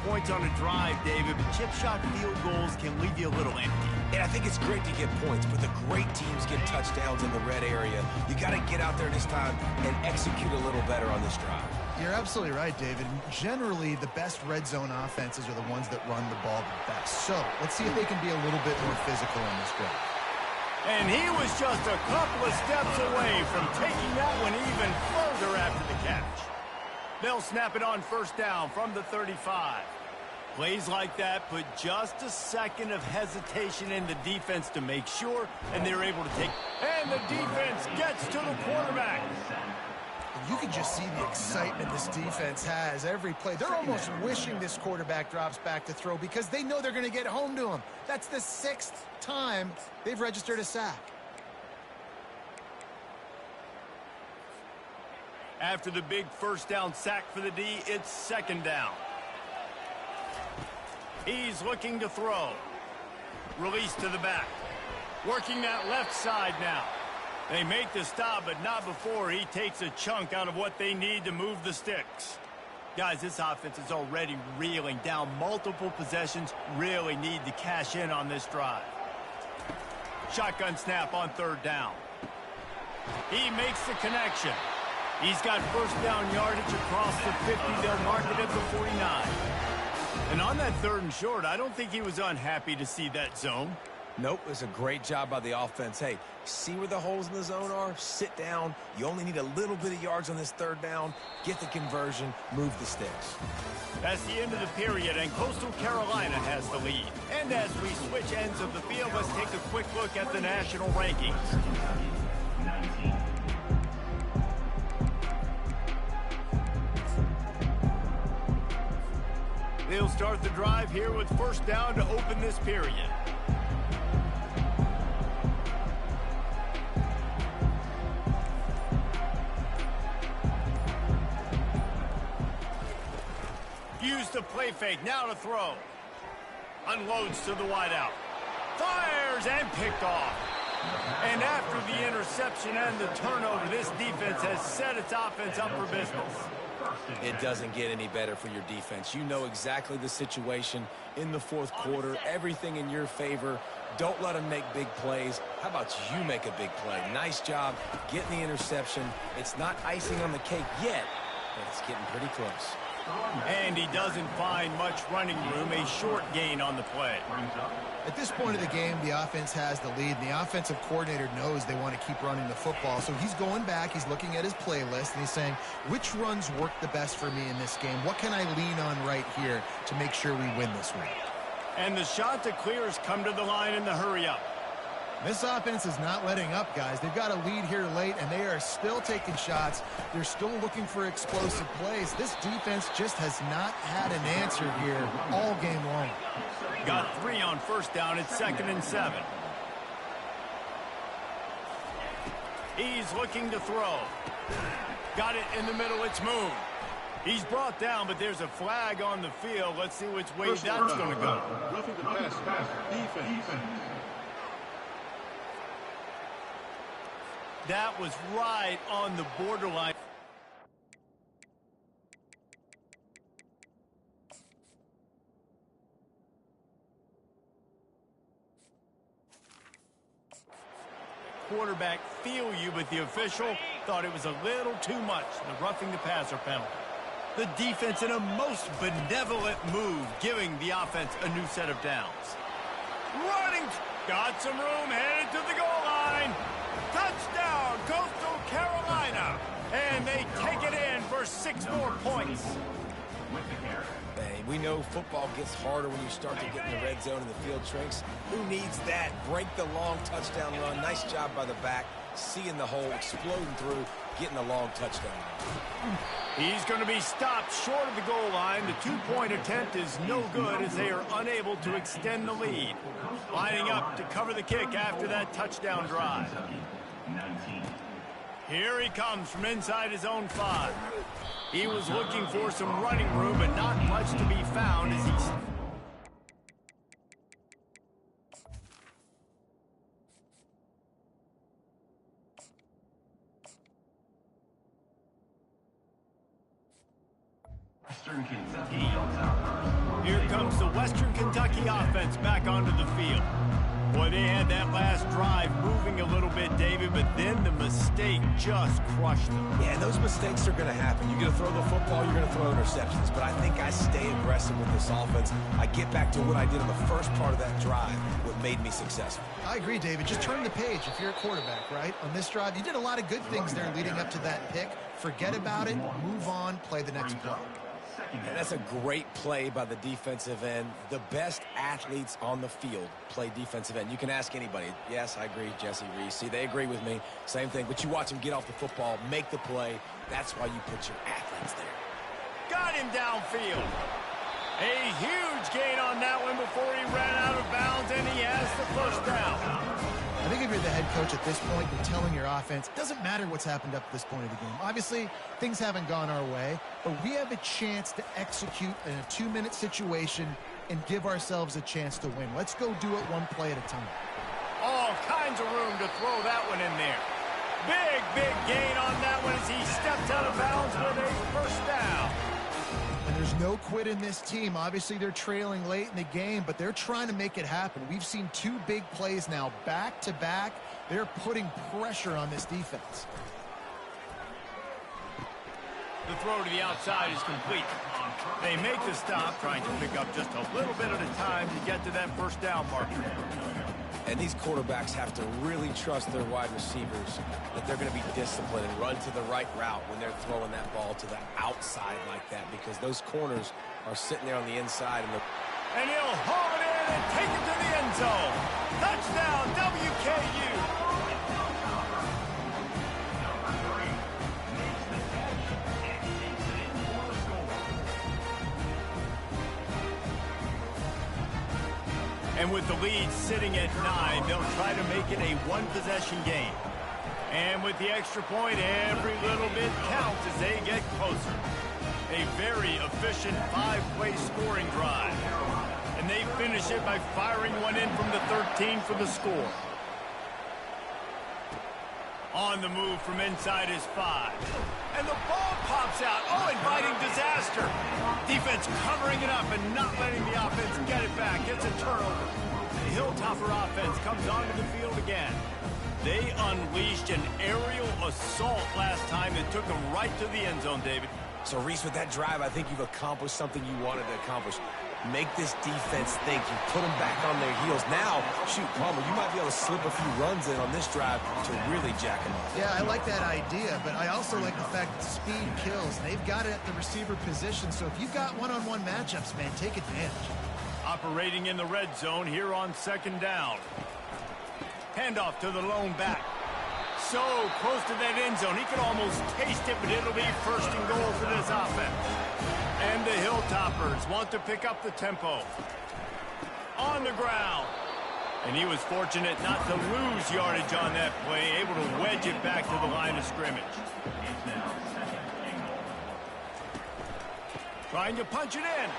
Points on a drive, David, but chip shot field goals can leave you a little empty. And I think it's great to get points, but the great teams get touchdowns in the red area. You got to get out there this time and execute a little better on this drive. You're absolutely right, David. Generally, the best red zone offenses are the ones that run the ball the best. So let's see if they can be a little bit more physical in this drive. And he was just a couple of steps away from taking that one even further after the catch. They'll snap it on first down from the 35. Plays like that put just a second of hesitation in the defense to make sure, and they're able to take. And the defense gets to the quarterback. You can just see the excitement this defense has every play. They're almost wishing this quarterback drops back to throw because they know they're going to get home to him. That's the 6th time they've registered a sack. After the big first down sack for the D, it's second down. He's looking to throw. Release to the back. Working that left side now. They make the stop, but not before he takes a chunk out of what they need to move the sticks. Guys, this offense is already reeling down multiple possessions. Really need to cash in on this drive. Shotgun snap on third down. He makes the connection. He's got first down yardage across the 50. They'll mark it at the 49. And on that third and short, I don't think he was unhappy to see that zone. Nope, it was a great job by the offense. Hey, see where the holes in the zone are? Sit down. You only need a little bit of yards on this third down. Get the conversion. Move the sticks. That's the end of the period, and Coastal Carolina has the lead. And as we switch ends of the field, let's take a quick look at the national rankings. They'll start the drive here with first down to open this period. Use the play fake, now to throw. Unloads to the wideout. Fires and picked off. And after the interception and the turnover, this defense has set its offense up for business. It doesn't get any better for your defense. You know exactly the situation in the fourth quarter. Everything in your favor. Don't let them make big plays. How about you make a big play? Nice job getting the interception. It's not icing on the cake yet, but it's getting pretty close. And he doesn't find much running room. A short gain on the play. At this point of the game, the offense has the lead, and the offensive coordinator knows they want to keep running the football. So he's going back, he's looking at his playlist, and he's saying, which runs work the best for me in this game? What can I lean on right here to make sure we win this one? And the shot to clear has come to the line in the hurry-up. This offense is not letting up, guys. They've got a lead here late, and they are still taking shots. They're still looking for explosive plays. This defense just has not had an answer here all game long. Got 3 on first down. It's 2nd and 7. He's looking to throw. Got it in the middle. It's Moon. He's brought down, but there's a flag on the field. Let's see which way that's going to go. Roughing the pass. Defense. That was right on the borderline. Quarterback feel you, but the official thought it was a little too much. The roughing the passer penalty. The defense in a most benevolent move, giving the offense a new set of downs. Running, got some room, headed to the goal line. Touchdown, Coastal Carolina. And they take it in for 6 more points. Hey, we know football gets harder when you start to get in the red zone and the field shrinks. Who needs that? Break the long touchdown run. Nice job by the back. Seeing the hole, exploding through, getting a long touchdown run. He's going to be stopped short of the goal line. The 2-point attempt is no good as they are unable to extend the lead. Lining up to cover the kick after that touchdown drive. Here he comes from inside his own 5. He was looking for some running room, but not much to be found as he's... Here comes the Western Kentucky offense back onto the field. Boy, they had that last drive moving a little bit, David, but then the mistake just crushed them. Yeah, and those mistakes are going to happen. You're going to throw the football, you're going to throw interceptions, but I think I stay aggressive with this offense. I get back to what I did in the first part of that drive, what made me successful. I agree, David. Just turn the page if you're a quarterback, right? On this drive, you did a lot of good things there leading up to that pick. Forget about it, move on, play the next play. And that's a great play by the defensive end. The best athletes on the field play defensive end. You can ask anybody. Yes, I agree, Jesse Reese. See, they agree with me. Same thing. But you watch them get off the football, make the play. That's why you put your athletes there. Got him downfield. A huge gain on that one before he ran out of bounds, and he has the first down. I think if you're the head coach at this point, you're telling your offense, it doesn't matter what's happened up to this point of the game. Obviously, things haven't gone our way, but we have a chance to execute in a 2-minute situation and give ourselves a chance to win. Let's go do it one play at a time. All kinds of room to throw that one in there. Big gain on that one as he stepped out of bounds with a first down. And there's no quit in this team. Obviously, they're trailing late in the game, but they're trying to make it happen. We've seen 2 big plays now back-to-back. They're putting pressure on this defense. The throw to the outside is complete. They make the stop, trying to pick up just a little bit at a time to get to that first down marker. And these quarterbacks have to really trust their wide receivers that they're going to be disciplined and run to the right route when they're throwing that ball to the outside like that, because those corners are sitting there on the inside. And he'll haul it in and take it to the end zone. Touchdown, WKU. And with the lead sitting at 9, they'll try to make it a one-possession game. And with the extra point, every little bit counts as they get closer. A very efficient 5-play scoring drive. And they finish it by firing one in from the 13 for the score. On the move from inside his 5. And the ball pops out. Oh, inviting disaster. Defense covering it up and not letting the offense get it back. It's a turnover. The Hilltopper offense comes onto the field again. They unleashed an aerial assault last time that took them right to the end zone, David. So, Reese, with that drive, I think you've accomplished something you wanted to accomplish. Make this defense think. You put them back on their heels. Now, shoot, Palmer, you might be able to slip a few runs in on this drive to really jack them up. Yeah, I like that idea, but I also like the fact that speed kills. They've got it at the receiver position, so if you've got one-on-one matchups, man, take advantage. Operating in the red zone here on second down. Handoff to the lone back. So close to that end zone. He could almost taste it, but it'll be first and goal for this offense. And the Hilltoppers want to pick up the tempo. On the ground. And he was fortunate not to lose yardage on that play, able to wedge it back to the line of scrimmage. Trying to punch it in.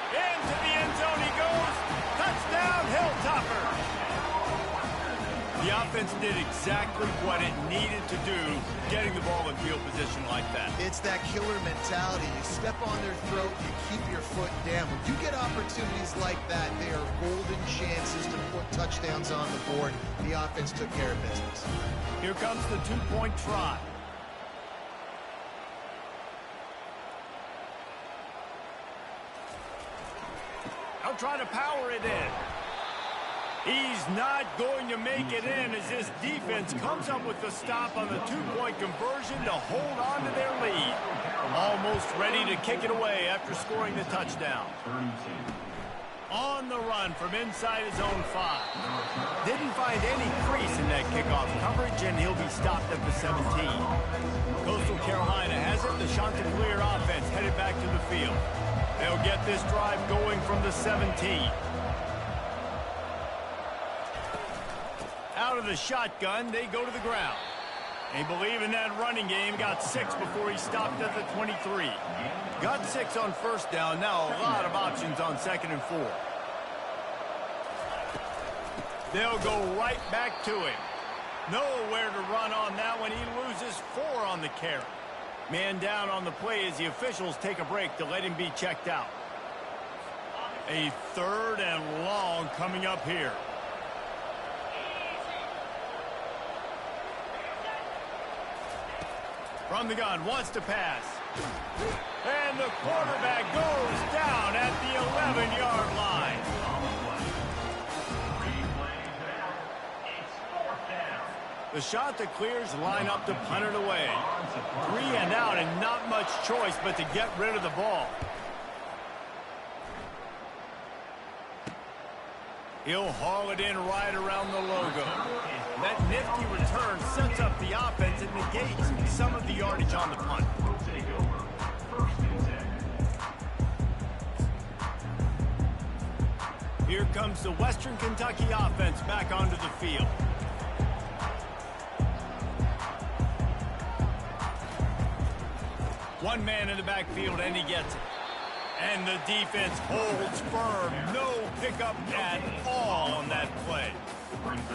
Into the end zone he goes. Touchdown, Hilltoppers. The offense did exactly what it needed to do, getting the ball in field position like that. It's that killer mentality. You step on their throat, you keep your foot down. When you get opportunities like that, they are golden chances to put touchdowns on the board. The offense took care of business. Here comes the 2-point try. They'll try to power it in. He's not going to make it in as this defense comes up with the stop on the 2-point conversion to hold on to their lead. Almost ready to kick it away after scoring the touchdown. On the run from inside his own 5. Didn't find any crease in that kickoff coverage, and he'll be stopped at the 17. Coastal Carolina has it. The Chanticleer offense headed back to the field. They'll get this drive going from the 17. Out of the shotgun, they go to the ground. They believe in that running game. Got 6 before he stopped at the 23. Got 6 on first down. Now a lot of options on 2nd and 4. They'll go right back to him. Nowhere to run on that one. He loses 4 on the carry. Man down on the play as the officials take a break to let him be checked out. A 3rd and long coming up here. From the gun, wants to pass. And the quarterback goes down at the 11-yard line. The Chanticleers line up to punt it away. 3 and out and not much choice but to get rid of the ball. He'll haul it in right around the logo. That nifty return sets up the offense and negates some of the yardage on the punt. Here comes the Western Kentucky offense back onto the field. One man in the backfield, and he gets it. And the defense holds firm. No pickup at all on that play.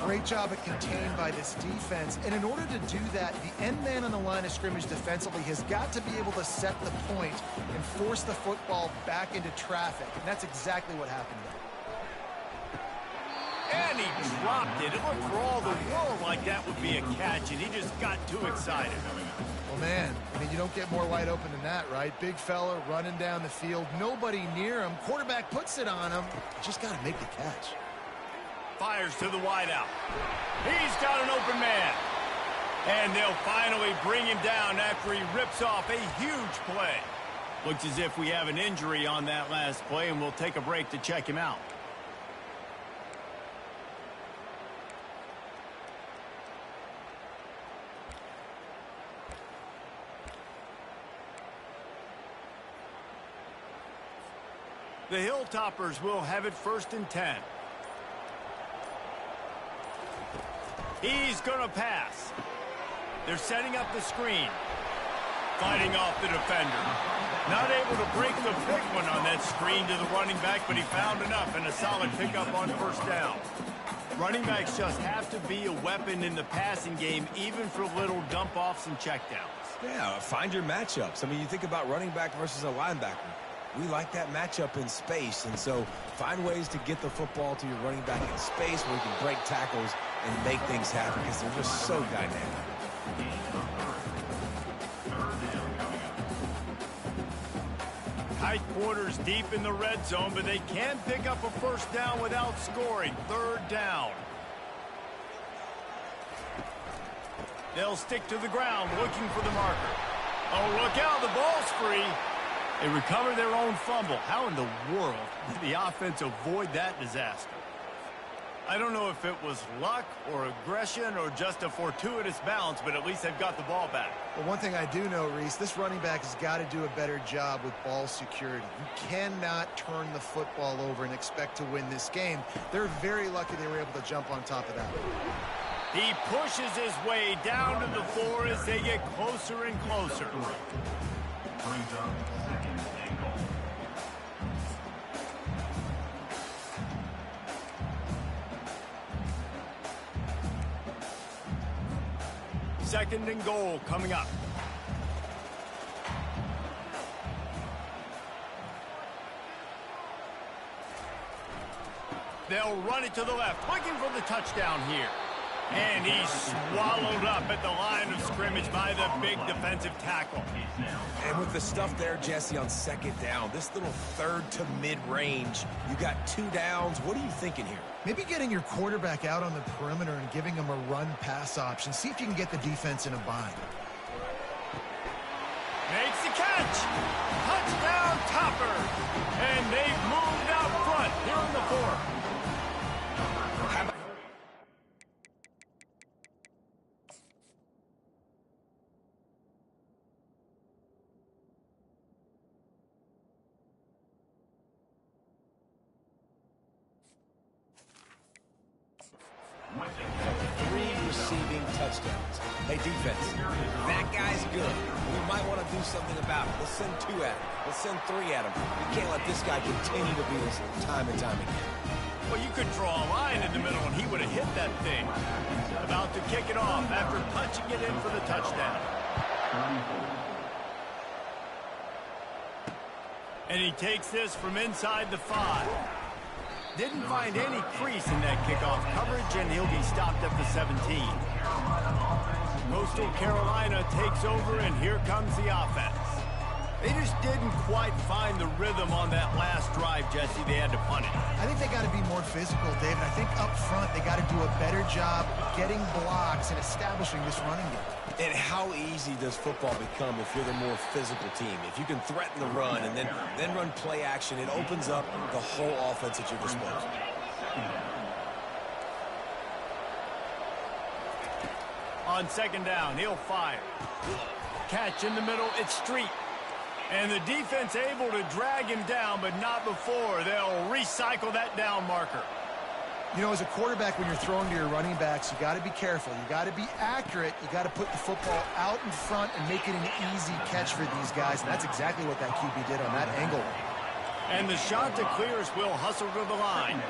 Great job at contained by this defense. And in order to do that, the end man on the line of scrimmage defensively has got to be able to set the point and force the football back into traffic. And that's exactly what happened there. And he dropped it. It looked for all the world like that would be a catch, and he just got too excited. Well, man, I mean, you don't get more wide open than that, right? Big fella running down the field, nobody near him. Quarterback puts it on him. Just got to make the catch. Fires to the wideout. He's got an open man. And they'll finally bring him down after he rips off a huge play. Looks as if we have an injury on that last play, and we'll take a break to check him out. The Hilltoppers will have it 1st and 10. He's going to pass. They're setting up the screen. Fighting off the defender. Not able to break the big one on that screen to the running back, but he found enough and a solid pickup on 1st down. Running backs just have to be a weapon in the passing game, even for little dump-offs and checkdowns. Yeah, find your matchups. I mean, you think about running back versus a linebacker. We like that matchup in space, and so find ways to get the football to your running back in space where you can break tackles and make things happen because they're just so dynamic. Tight quarters deep in the red zone, but they can pick up a 1st down without scoring. 3rd down. They'll stick to the ground looking for the marker. Oh, look out, the ball's free. They recover their own fumble. How in the world did the offense avoid that disaster? I don't know if it was luck or aggression or just a fortuitous bounce, but at least they've got the ball back. But one thing I do know, Reese, this running back has got to do a better job with ball security. You cannot turn the football over and expect to win this game. They're very lucky they were able to jump on top of that. He pushes his way down to the floor as they get closer and closer. Brings up 2nd and goal. Second and goal coming up. They'll run it to the left, looking for the touchdown here. And he's swallowed up at the line of scrimmage by the big defensive tackle. And with the stuff there, Jesse, on 2nd down, this little 3rd to mid-range, you got 2 downs. What are you thinking here? Maybe getting your quarterback out on the perimeter and giving him a run-pass option. See if you can get the defense in a bind. Makes the catch. Touchdown, Topper. And they've moved out front here in the 4th. Touchdowns. Hey, defense, that guy's good. We might want to do something about it. Let's send 2 at him. Let's send 3 at him. We can't let this guy continue to be this time and time again. Well, you could draw a line in the middle, and he would have hit that thing. About to kick it off after punching it in for the touchdown. And he takes this from inside the 5. Didn't find any crease in that kickoff coverage, and he'll be stopped at the 17. Coastal Carolina takes over, and here comes the offense. They just didn't quite find the rhythm on that last drive, Jesse. They had to punt it. I think they got to be more physical, David. I think up front they got to do a better job getting blocks and establishing this running game. And how easy does football become if you're the more physical team? If you can threaten the run and then run play action, it opens up the whole offense at your disposal. On 2nd down, he'll fire. Catch in the middle, it's Street. And the defense able to drag him down, but not before. They'll recycle that down marker. You know, as a quarterback, when you're throwing to your running backs, you got to be careful. You got to be accurate. You got to put the football out in front and make it an easy catch for these guys. And that's exactly what that QB did on that angle. And the shot to clear as Will hustle to the line.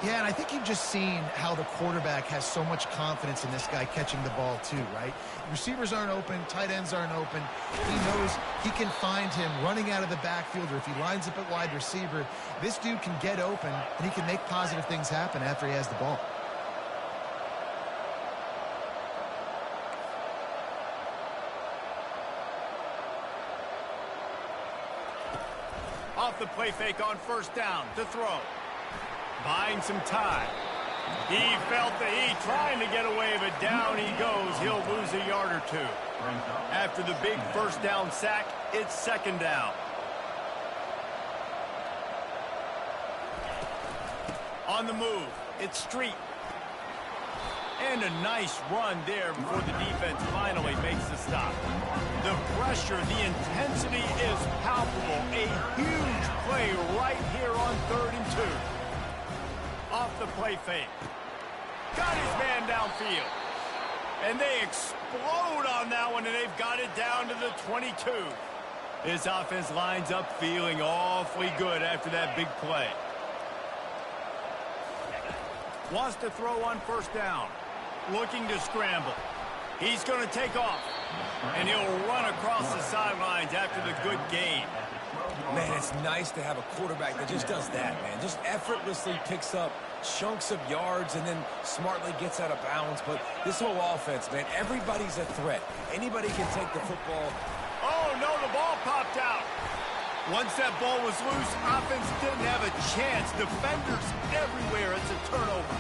Yeah, and I think you've just seen how the quarterback has so much confidence in this guy catching the ball too, right? Receivers aren't open, tight ends aren't open. He knows he can find him running out of the backfield, or if he lines up at wide receiver, this dude can get open, and he can make positive things happen after he has the ball. Off the play fake on first down to throw. Buying some time. He felt the heat trying to get away, but down he goes. He'll lose a yard or two. After the big first down sack, it's second down. On the move, it's Street. And a nice run there before the defense finally makes the stop. The pressure, the intensity is palpable. A huge play right here on 3rd and 2. Off the play fake. Got his man downfield. And they explode on that one, and they've got it down to the 22. His offense lines up feeling awfully good after that big play. Wants to throw on first down. Looking to scramble. He's going to take off. And he'll run across the sidelines after the good gain. Man, it's nice to have a quarterback that just does that, man. Just effortlessly picks up chunks of yards and then smartly gets out of bounds. But this whole offense, man, everybody's a threat. Anybody can take the football. Oh, no, the ball popped out. Once that ball was loose, offense didn't have a chance. Defenders everywhere. It's a turnover.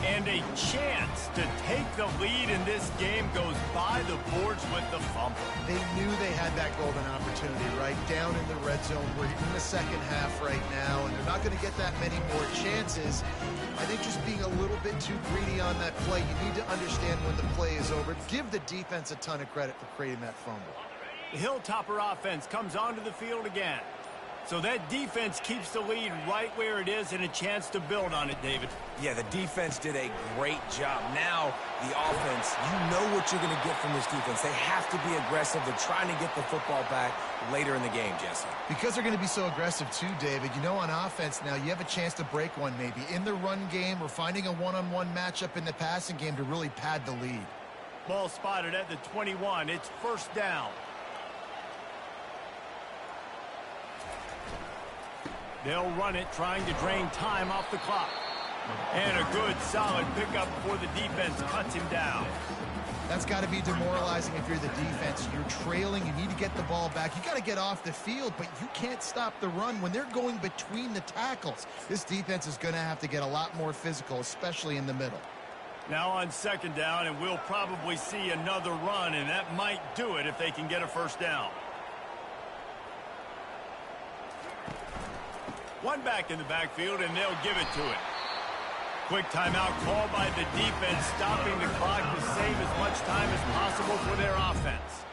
And a chance to take the lead in this game goes by the boards with the fumble. They knew they had that golden opportunity, right? Down in the red zone. We're in the second half right now, and they're not going to get that many more chances. I think just being a little bit too greedy on that play. You need to understand when the play is over. Give the defense a ton of credit for creating that fumble. The Hilltopper offense comes onto the field again. So that defense keeps the lead right where it is and a chance to build on it, David. Yeah, the defense did a great job. Now, the offense, you know what you're going to get from this defense. They have to be aggressive. They're trying to get the football back later in the game, Jesse. Because they're going to be so aggressive too, David. You know, on offense now, you have a chance to break one maybe in the run game or finding a one-on-one matchup in the passing game to really pad the lead. Ball spotted at the 21. It's first down. They'll run it, trying to drain time off the clock. And a good, solid pickup before the defense cuts him down. That's got to be demoralizing if you're the defense. You're trailing. You need to get the ball back. You got to get off the field, but you can't stop the run when they're going between the tackles. This defense is going to have to get a lot more physical, especially in the middle. Now on second down, and we'll probably see another run, and that might do it if they can get a first down. One back in the backfield, and they'll give it to it. Quick timeout called by the defense, stopping the clock to save as much time as possible for their offense.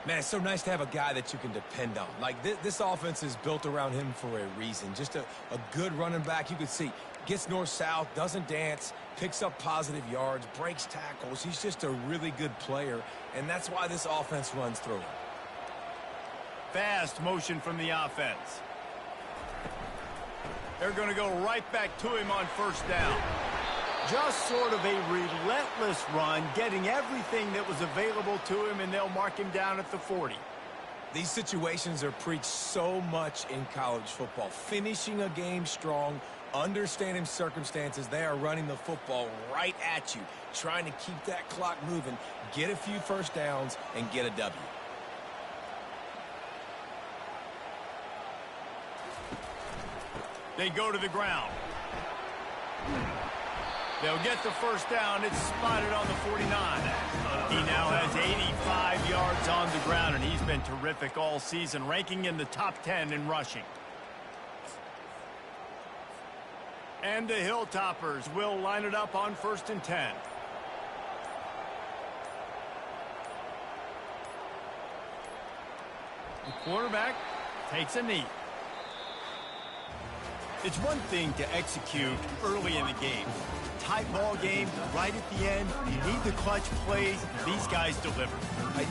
Man, it's so nice to have a guy that you can depend on. Like, this offense is built around him for a reason. Just a good running back. You can see, gets north-south, doesn't dance, picks up positive yards, breaks tackles. He's just a really good player, and that's why this offense runs through him. Fast motion from the offense. They're going to go right back to him on first down. Just sort of a relentless run, getting everything that was available to him, and they'll mark him down at the 40. These situations are preached so much in college football. Finishing a game strong, understanding circumstances. They are running the football right at you, trying to keep that clock moving, get a few first downs, and get a W. They go to the ground. They'll get the first down. It's spotted on the 49. He now has 85 yards on the ground, and he's been terrific all season, ranking in the top 10 in rushing. And the Hilltoppers will line it up on 1st and 10. The quarterback takes a knee. It's one thing to execute early in the game. Tight ball game, right at the end, you need the clutch plays. These guys deliver.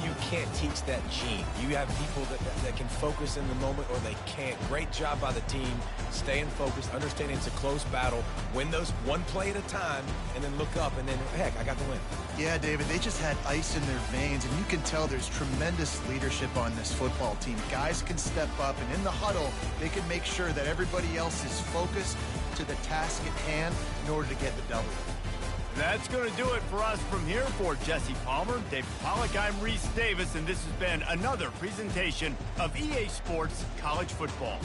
You can't teach that gene. You have people that can focus in the moment or they can't. Great job by the team, staying focused, understanding it's a close battle, win those one play at a time, and then look up, and then, heck, I got the win. Yeah, David, they just had ice in their veins, and you can tell there's tremendous leadership on this football team. Guys can step up, and in the huddle, they can make sure that everybody else is focused to the task at hand in order to get the W. That's going to do it for us from here. For Jesse Palmer, David Pollack, I'm Reese Davis, and this has been another presentation of EA Sports College Football.